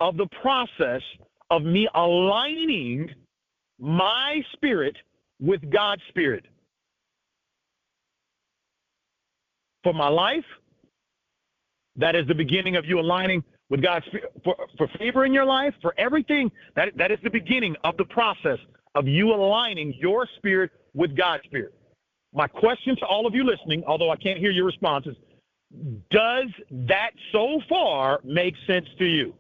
of the process of me aligning my spirit with God's spirit. For my life, that is the beginning of you aligning with God's spirit. For favor in your life, for everything, that is the beginning of the process of you aligning your spirit with God's spirit. My question to all of you listening, although I can't hear your responses, Does that so far make sense to you?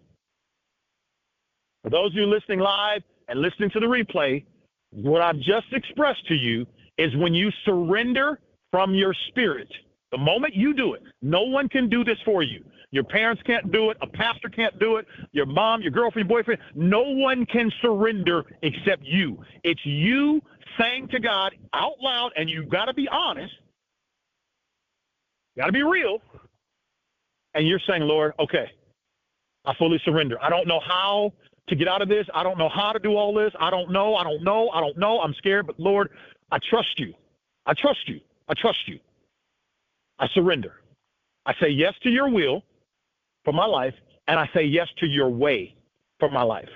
For those of you listening live and listening to the replay, what I've just expressed to you is when you surrender from your spirit, the moment you do it, no one can do this for you. Your parents can't do it. A pastor can't do it. Your mom, your girlfriend, your boyfriend. No one can surrender except you. It's you saying to God out loud, and you've got to be honest. Got to be real. And you're saying, Lord, okay, I fully surrender. I don't know how to get out of this. I don't know how to do all this. I don't know. I'm scared, but Lord, I trust you. I trust you. I trust you. I surrender. I say yes to your will for my life, and I say yes to your way for my life.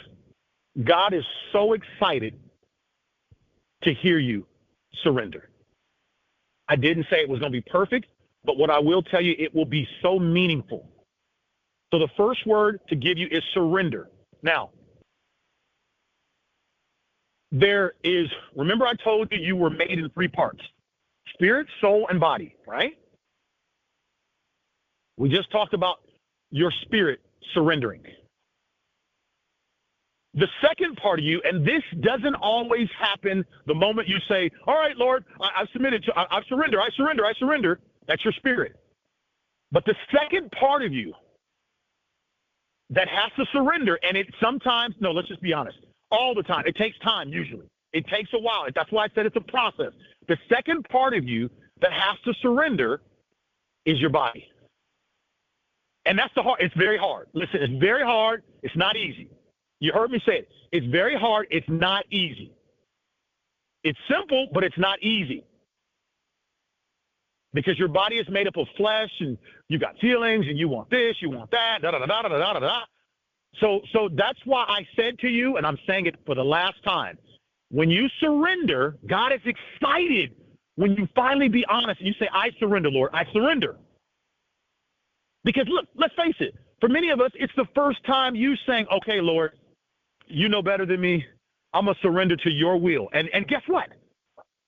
God is so excited to hear you surrender. I didn't say it was going to be perfect, but what I will tell you, it will be so meaningful. So the first word to give you is surrender. Now, remember I told you you were made in 3 parts: spirit, soul, and body, right? We just talked about your spirit surrendering. The second part of you, and this doesn't always happen the moment you say, all right, Lord, I surrender. That's your spirit. But the second part of you that has to surrender, and it sometimes, no, let's just be honest, all the time. It takes time usually. It takes a while. That's why I said it's a process. The second part of you that has to surrender is your body. And that's it's very hard. Listen, it's very hard. It's not easy. You heard me say it. It's very hard. It's not easy. It's simple, but it's not easy. Because your body is made up of flesh, and you got feelings, and you want this, you want that, da-da-da-da-da-da-da-da. So that's why I said to you, and I'm saying it for the last time, when you surrender, God is excited when you finally be honest and you say, I surrender, Lord, I surrender. Because look, let's face it, for many of us, it's the first time you saying, okay, Lord, you know better than me. I'm going to surrender to your will. And guess what?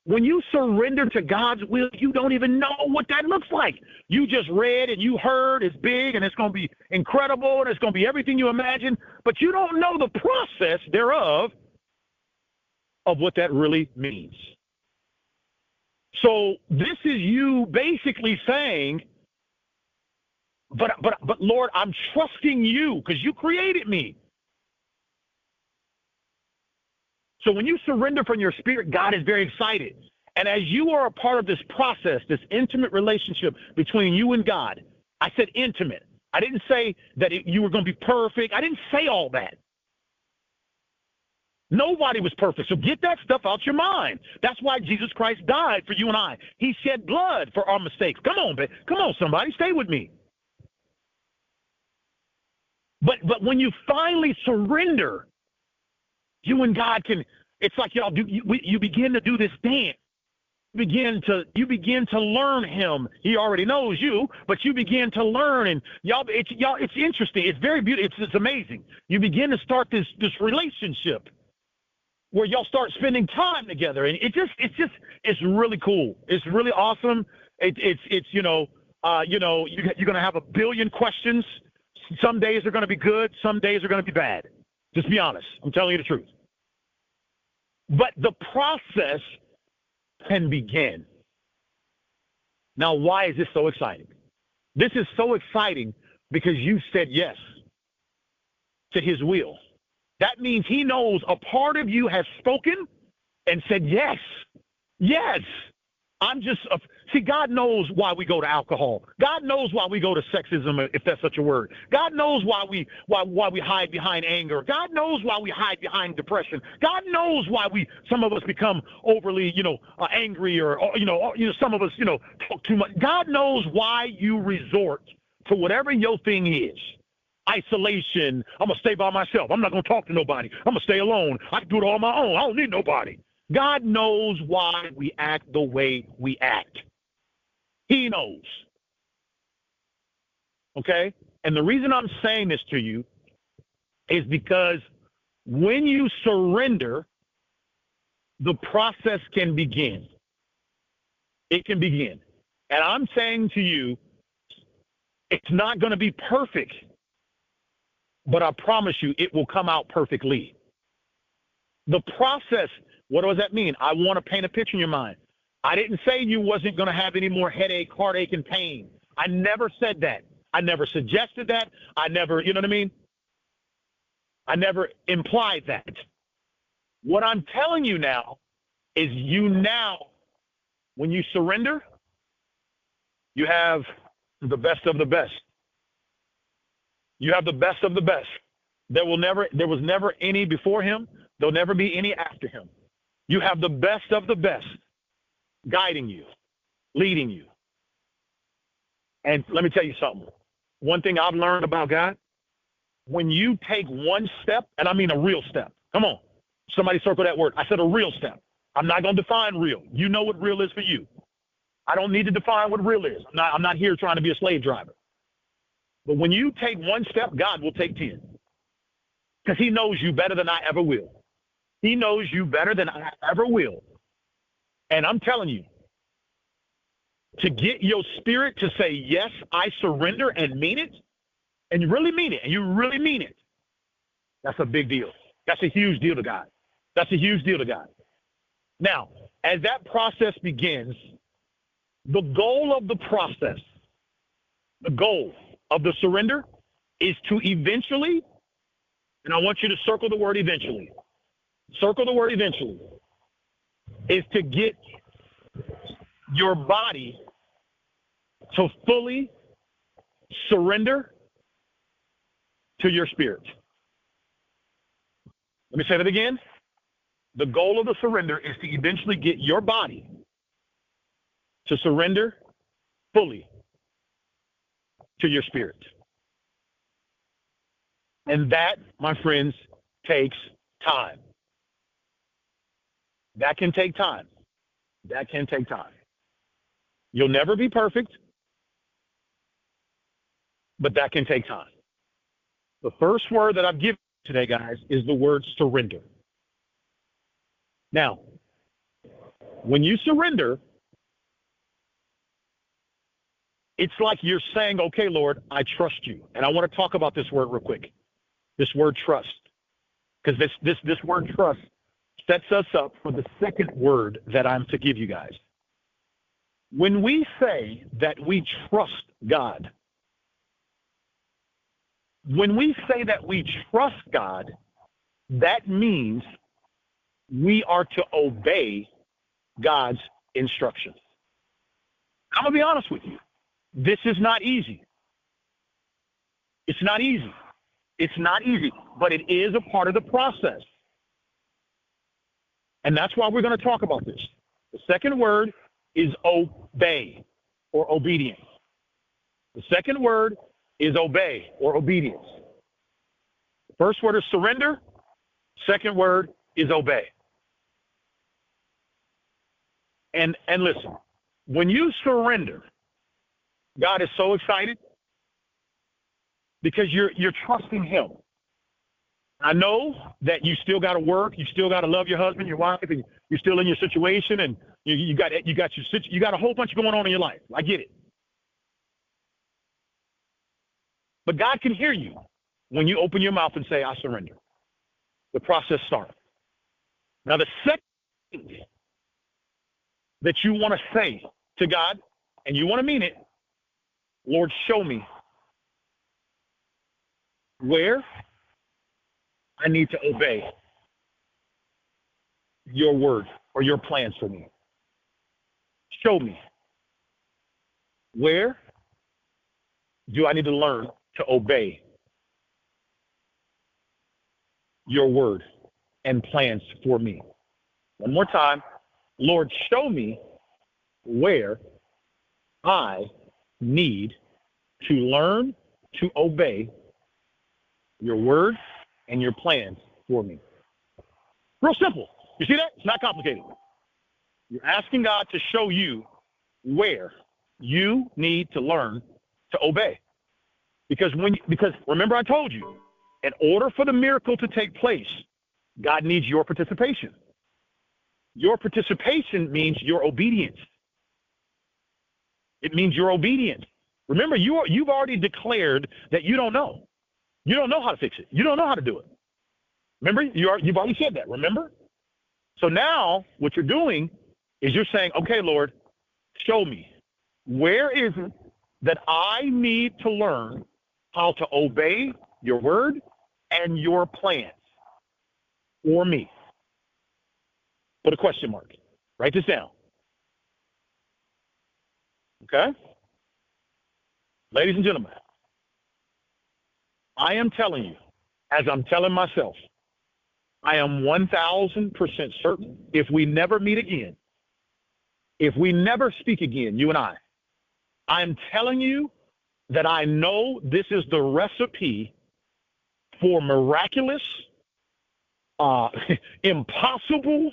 When you surrender to God's will, you don't even know what that looks like. You just read and you heard it's big and it's going to be incredible and it's going to be everything you imagine, but you don't know the process thereof of what that really means. So this is you basically saying, but Lord, I'm trusting you because you created me. So when you surrender from your spirit, God is very excited. And as you are a part of this process, this intimate relationship between you and God, I said intimate. I didn't say that you were going to be perfect. I didn't say all that. Nobody was perfect. So get that stuff out your mind. That's why Jesus Christ died for you and I. He shed blood for our mistakes. Come on, babe. Come on, somebody. Stay with me. But when you finally surrender, you and God can, it's like y'all do, you begin to do this dance. You begin to learn him. He already knows you, but you begin to learn, and it's interesting. It's very beautiful. It's amazing. You begin to start this relationship where y'all start spending time together, and it's really cool. It's really awesome. You're going to have a billion questions. Some days are going to be good. Some days are going to be bad. Just be honest. I'm telling you the truth. But the process can begin. Now, why is this so exciting? This is so exciting because you said yes to his will. That means he knows a part of you has spoken and said yes. Yes. See, God knows why we go to alcohol. God knows why we go to sexism, if that's such a word. God knows why we hide behind anger. God knows why we hide behind depression. God knows why some of us become overly, angry or some of us, talk too much. God knows why you resort to whatever your thing is. Isolation. I'm going to stay by myself. I'm not going to talk to nobody. I'm going to stay alone. I can do it all on my own. I don't need nobody. God knows why we act the way we act. He knows. Okay? And the reason I'm saying this to you is because when you surrender, the process can begin. It can begin. And I'm saying to you, It's not going to be perfect, but I promise you it will come out perfectly. The process, what does that mean? I want to paint a picture in your mind. I didn't say you wasn't going to have any more headache, heartache, and pain. I never said that. I never suggested that. I never, you know what I mean? I never implied that. What I'm telling you now is when you surrender, you have the best of the best. You have the best of the best. There was never any before him. There'll never be any after him. You have the best of the best guiding you, leading you. And let me tell you something. One thing I've learned about God, when you take one step, and I mean a real step. Come on. Somebody circle that word. I said a real step. I'm not going to define real. You know what real is for you. I don't need to define what real is. I'm not here trying to be a slave driver. But when you take one step, God will take 10. Because he knows you better than I ever will. He knows you better than I ever will. And I'm telling you, to get your spirit to say, yes, I surrender and mean it, and you really mean it, and you really mean it, that's a big deal. That's a huge deal to God. That's a huge deal to God. Now, as that process begins, the goal of the process, the goal of the surrender is to eventually, and I want you to circle the word eventually, is to get your body to fully surrender to your spirit. Let me say that again. The goal of the surrender is to eventually get your body to surrender fully to your spirit. And that, my friends, takes time. That can take time. That can take time. You'll never be perfect, but that can take time. The first word that I've given today, guys, is the word surrender. Now, when you surrender, it's like you're saying, okay, Lord, I trust you. And I want to talk about this word real quick, this word trust, because this word trust sets us up for the second word that I'm to give you guys. When we say that we trust God, that means we are to obey God's instructions. I'm going to be honest with you. This is not easy. It's not easy. It's not easy, but it is a part of the process. And that's why we're going to talk about this. The second word is obey or obedience. The second word is obey or obedience. The first word is surrender. Second word is obey. And listen, when you surrender, God is so excited because you're trusting him. I know that you still got to work, you still got to love your husband, your wife, and you're still in your situation, and you got a whole bunch going on in your life. I get it. But God can hear you when you open your mouth and say, I surrender. The process starts. Now, the second thing that you want to say to God, and you want to mean it, Lord, show me where I need to obey your word or your plans for me. Show me where do I need to learn to obey your word and plans for me. One more time, Lord, show me where I need to learn to obey your word and your plans for me. Real simple. You see that? It's not complicated. You're asking God to show you where you need to learn to obey. Because remember I told you, in order for the miracle to take place, God needs your participation. Your participation means your obedience. It means your obedience. Remember, you've already declared that you don't know. You don't know how to fix it. You don't know how to do it. Remember, you've already said that, remember? So now what you're doing is you're saying, okay, Lord, show me. Where is it that I need to learn how to obey your word and your plans for me? Put a question mark. Write this down. Okay? Ladies and gentlemen, I am telling you, as I'm telling myself, I am 1,000% certain if we never meet again, if we never speak again, you and I'm telling you that I know this is the recipe for miraculous, impossible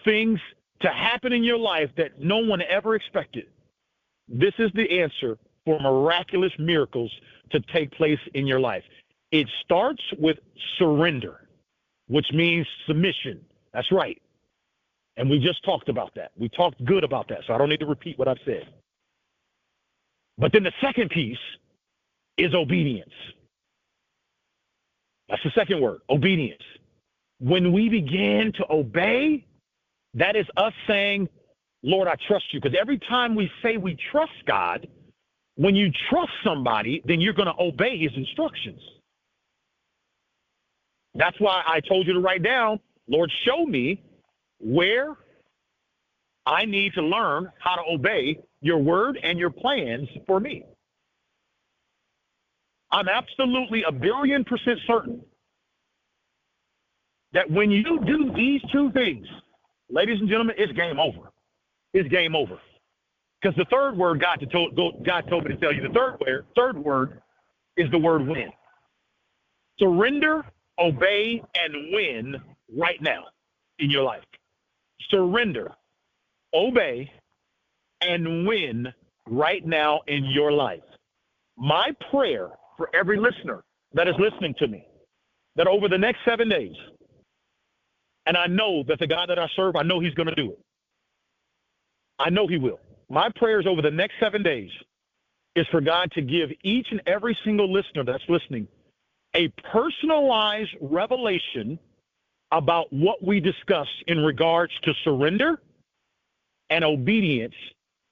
things to happen in your life that no one ever expected. This is the answer for miraculous miracles to take place in your life. It starts with surrender, which means submission. That's right. And we just talked about that. We talked good about that, so I don't need to repeat what I've said. But then the second piece is obedience. That's the second word, obedience. When we begin to obey, that is us saying, Lord, I trust you. Because every time we say we trust God, when you trust somebody, then you're going to obey his instructions. That's why I told you to write down, Lord, show me where I need to learn how to obey your word and your plans for me. I'm absolutely 1,000,000,000% certain that when you do these two things, ladies and gentlemen, it's game over. It's game over. Because the third word God told me to tell you, the third word is the word win. Surrender, obey, and win right now in your life. Surrender, obey, and win right now in your life. My prayer for every listener that is listening to me, that over the next 7 days, and I know that the God that I serve, I know he's going to do it. I know he will. My prayers over the next 7 days is for God to give each and every single listener that's listening a personalized revelation about what we discussed in regards to surrender and obedience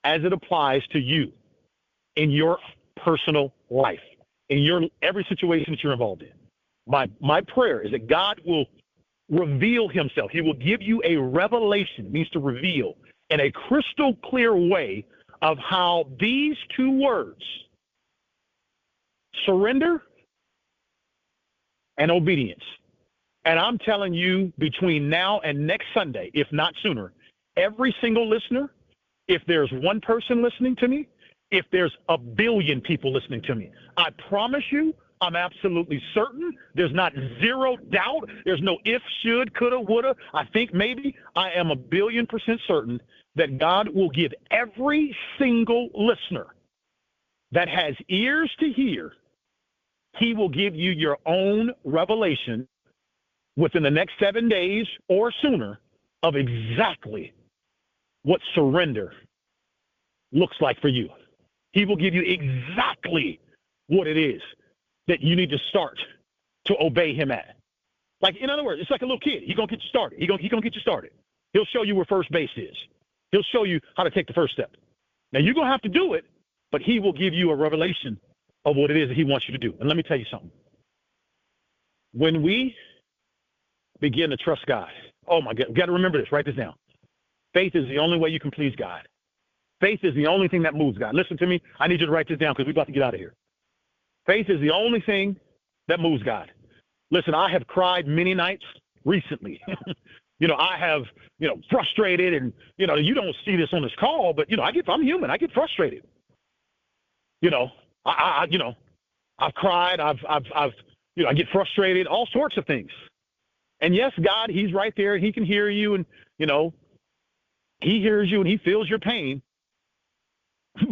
as it applies to you in your personal life, in your every situation that you're involved in. My prayer is that God will reveal himself. He will give you a revelation, it means to reveal, in a crystal clear way of how these two words, surrender and obedience. And I'm telling you, between now and next Sunday, if not sooner, every single listener, if there's one person listening to me, if there's 1 billion people listening to me, I promise you, I'm absolutely certain. There's not zero doubt. There's no if, should, coulda, woulda. I think maybe. I am 1,000,000,000% certain that God will give every single listener that has ears to hear, he will give you your own revelation within the next 7 days or sooner of exactly what surrender looks like for you. He will give you exactly what it is that you need to start to obey him at. Like, in other words, it's like a little kid. He's going to get you started. He's going to get you started. He'll show you where first base is. He'll show you how to take the first step. Now, you're going to have to do it, but he will give you a revelation of what it is that he wants you to do. And let me tell you something. When we begin to trust God, oh, my God, you've got to remember this. Write this down. Faith is the only way you can please God. Faith is the only thing that moves God. Listen to me. I need you to write this down because we're about to get out of here. Faith is the only thing that moves God. Listen, I have cried many nights recently. I have, frustrated, and, you don't see this on this call, but, I'm human. I get frustrated. I've cried. I get frustrated, all sorts of things. And yes, God, he's right there. He can hear you, and, he hears you and he feels your pain.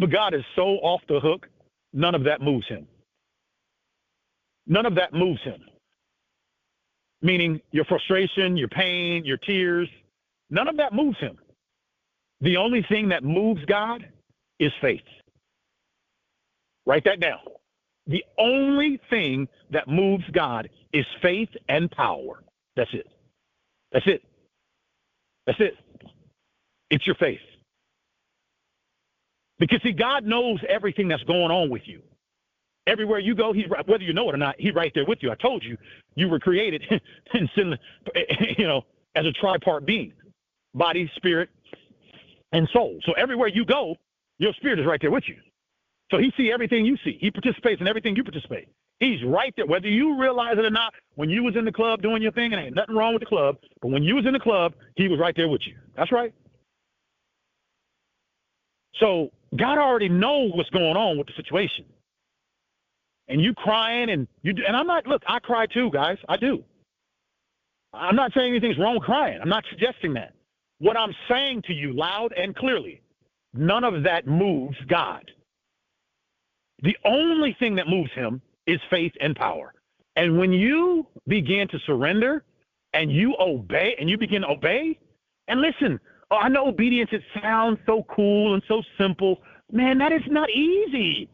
But God is so off the hook, none of that moves him. None of that moves him. Meaning your frustration, your pain, your tears, none of that moves him. The only thing that moves God is faith. Write that down. The only thing that moves God is faith and power. That's it. That's it. That's it. It's your faith. Because, see, God knows everything that's going on with you. Everywhere you go, whether you know it or not, he's right there with you. I told you, you were created as a tripart being, body, spirit, and soul. So everywhere you go, your spirit is right there with you. So he sees everything you see. He participates in everything you participate. He's right there, whether you realize it or not. When you was in the club doing your thing, and ain't nothing wrong with the club, but when you was in the club, he was right there with you. That's right. So God already knows what's going on with the situation. And you crying, and I'm not, look, I cry too, guys. I do. I'm not saying anything's wrong with crying. I'm not suggesting that. What I'm saying to you loud and clearly, none of that moves God. The only thing that moves him is faith and power. And when you begin to surrender and you obey, and you begin to obey, and listen, I know obedience, it sounds so cool and so simple. Man, that is not easy.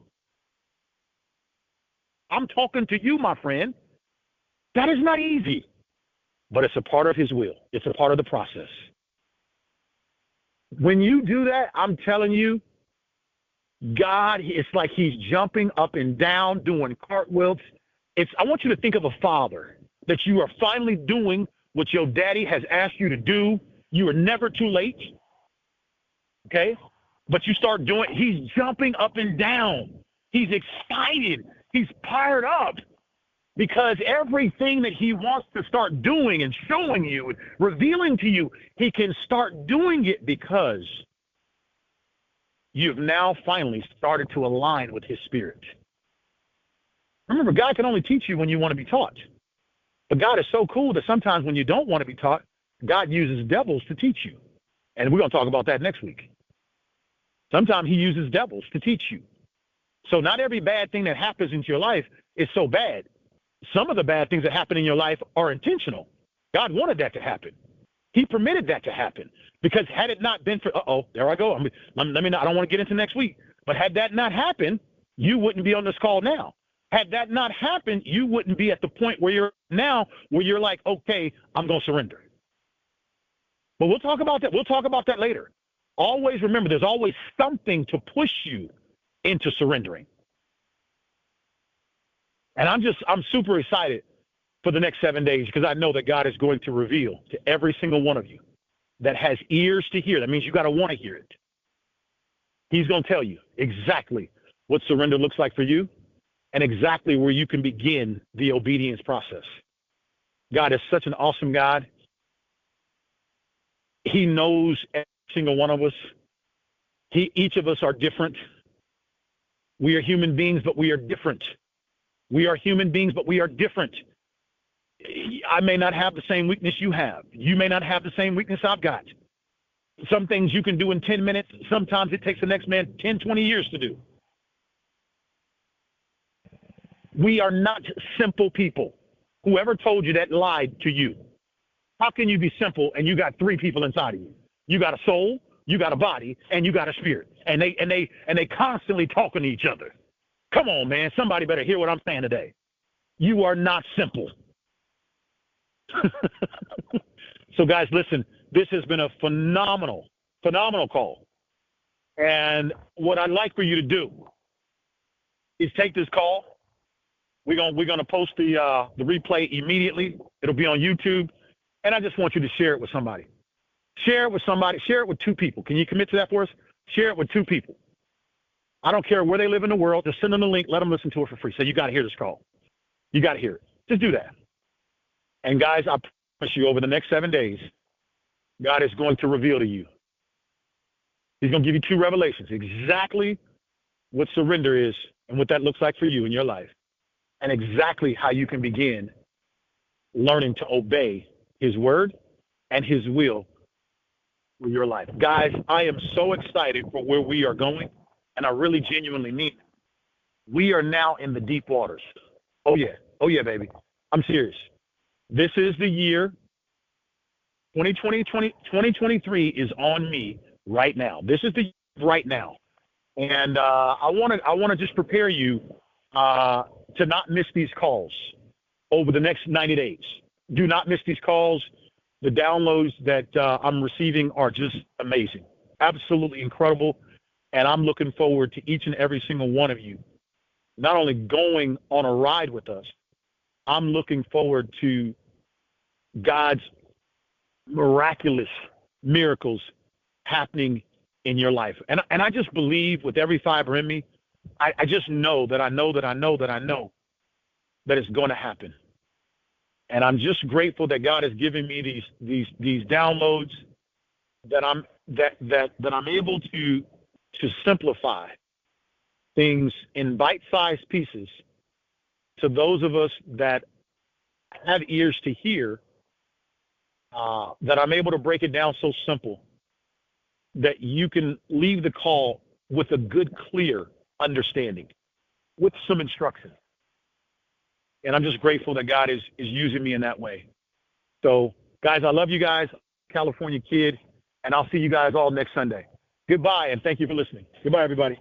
I'm talking to you, my friend. That is not easy. But it's a part of his will. It's a part of the process. When you do that, I'm telling you, God, it's like he's jumping up and down, doing cartwheels. I want you to think of a father, that you are finally doing what your daddy has asked you to do. You are never too late, okay? But you start doing, he's jumping up and down. He's excited. He's fired up because everything that he wants to start doing and showing you and revealing to you, he can start doing it because you've now finally started to align with his spirit. Remember, God can only teach you when you want to be taught. But God is so cool that sometimes when you don't want to be taught, God uses devils to teach you. And we're going to talk about that next week. Sometimes he uses devils to teach you. So not every bad thing that happens into your life is so bad. Some of the bad things that happen in your life are intentional. God wanted that to happen. He permitted that to happen. Because had it not been for, there I go. I don't want to get into next week. But had that not happened, you wouldn't be on this call now. Had that not happened, you wouldn't be at the point where you're now, where you're like, okay, I'm going to surrender. But we'll talk about that. We'll talk about that later. Always remember, there's always something to push you into surrendering. And I'm super excited for the next 7 days because I know that God is going to reveal to every single one of you that has ears to hear. That means you got to want to hear it. He's going to tell you exactly what surrender looks like for you and exactly where you can begin the obedience process. God is such an awesome God. He knows every single one of us. Each of us are different. We are human beings, but we are different. We are human beings, but we are different. I may not have the same weakness you have. You may not have the same weakness I've got. Some things you can do in 10 minutes. Sometimes it takes the next man 10, 20 years to do. We are not simple people. Whoever told you that lied to you. How can you be simple and you got three people inside of you? You got a soul, you got a body, and you got a spirit. And they constantly talking to each other. Come on, man. Somebody better hear what I'm saying today. You are not simple. So, guys, listen, this has been a phenomenal call. And what I'd like for you to do is take this call. We're gonna post the replay immediately. It'll be on YouTube. And I just want you to share it with somebody. Share it with somebody. Share it with two people. Can you commit to that for us? Share it with two people. I don't care where they live in the world. Just send them the link. Let them listen to it for free. So you got to hear this call. You got to hear it. Just do that. And, guys, I promise you over the next 7 days, God is going to reveal to you. He's going to give you two revelations, exactly what surrender is and what that looks like for you in your life, and exactly how you can begin learning to obey his word and his will for your life. Guys, I am so excited for where we are going, and I really genuinely mean it. We are now in the deep waters. Oh, yeah, baby. I'm serious. This is the year. 2023 is on me right now. This is the right now. And I want to just prepare you to not miss these calls over the next 90 days. Do not miss these calls. The downloads that I'm receiving are just amazing, absolutely incredible. And I'm looking forward to each and every single one of you not only going on a ride with us, I'm looking forward to God's miraculous miracles happening in your life. And I just believe with every fiber in me, I just know that I know that it's going to happen. And I'm just grateful that God has given me these downloads that I'm able to simplify things in bite-sized pieces to those of us that have ears to hear, that I'm able to break it down so simple that you can leave the call with a good, clear understanding, with some instruction. And I'm just grateful that God is using me in that way. So, guys, I love you guys, California Kid, and I'll see you guys all next Sunday. Goodbye, and thank you for listening. Goodbye, everybody.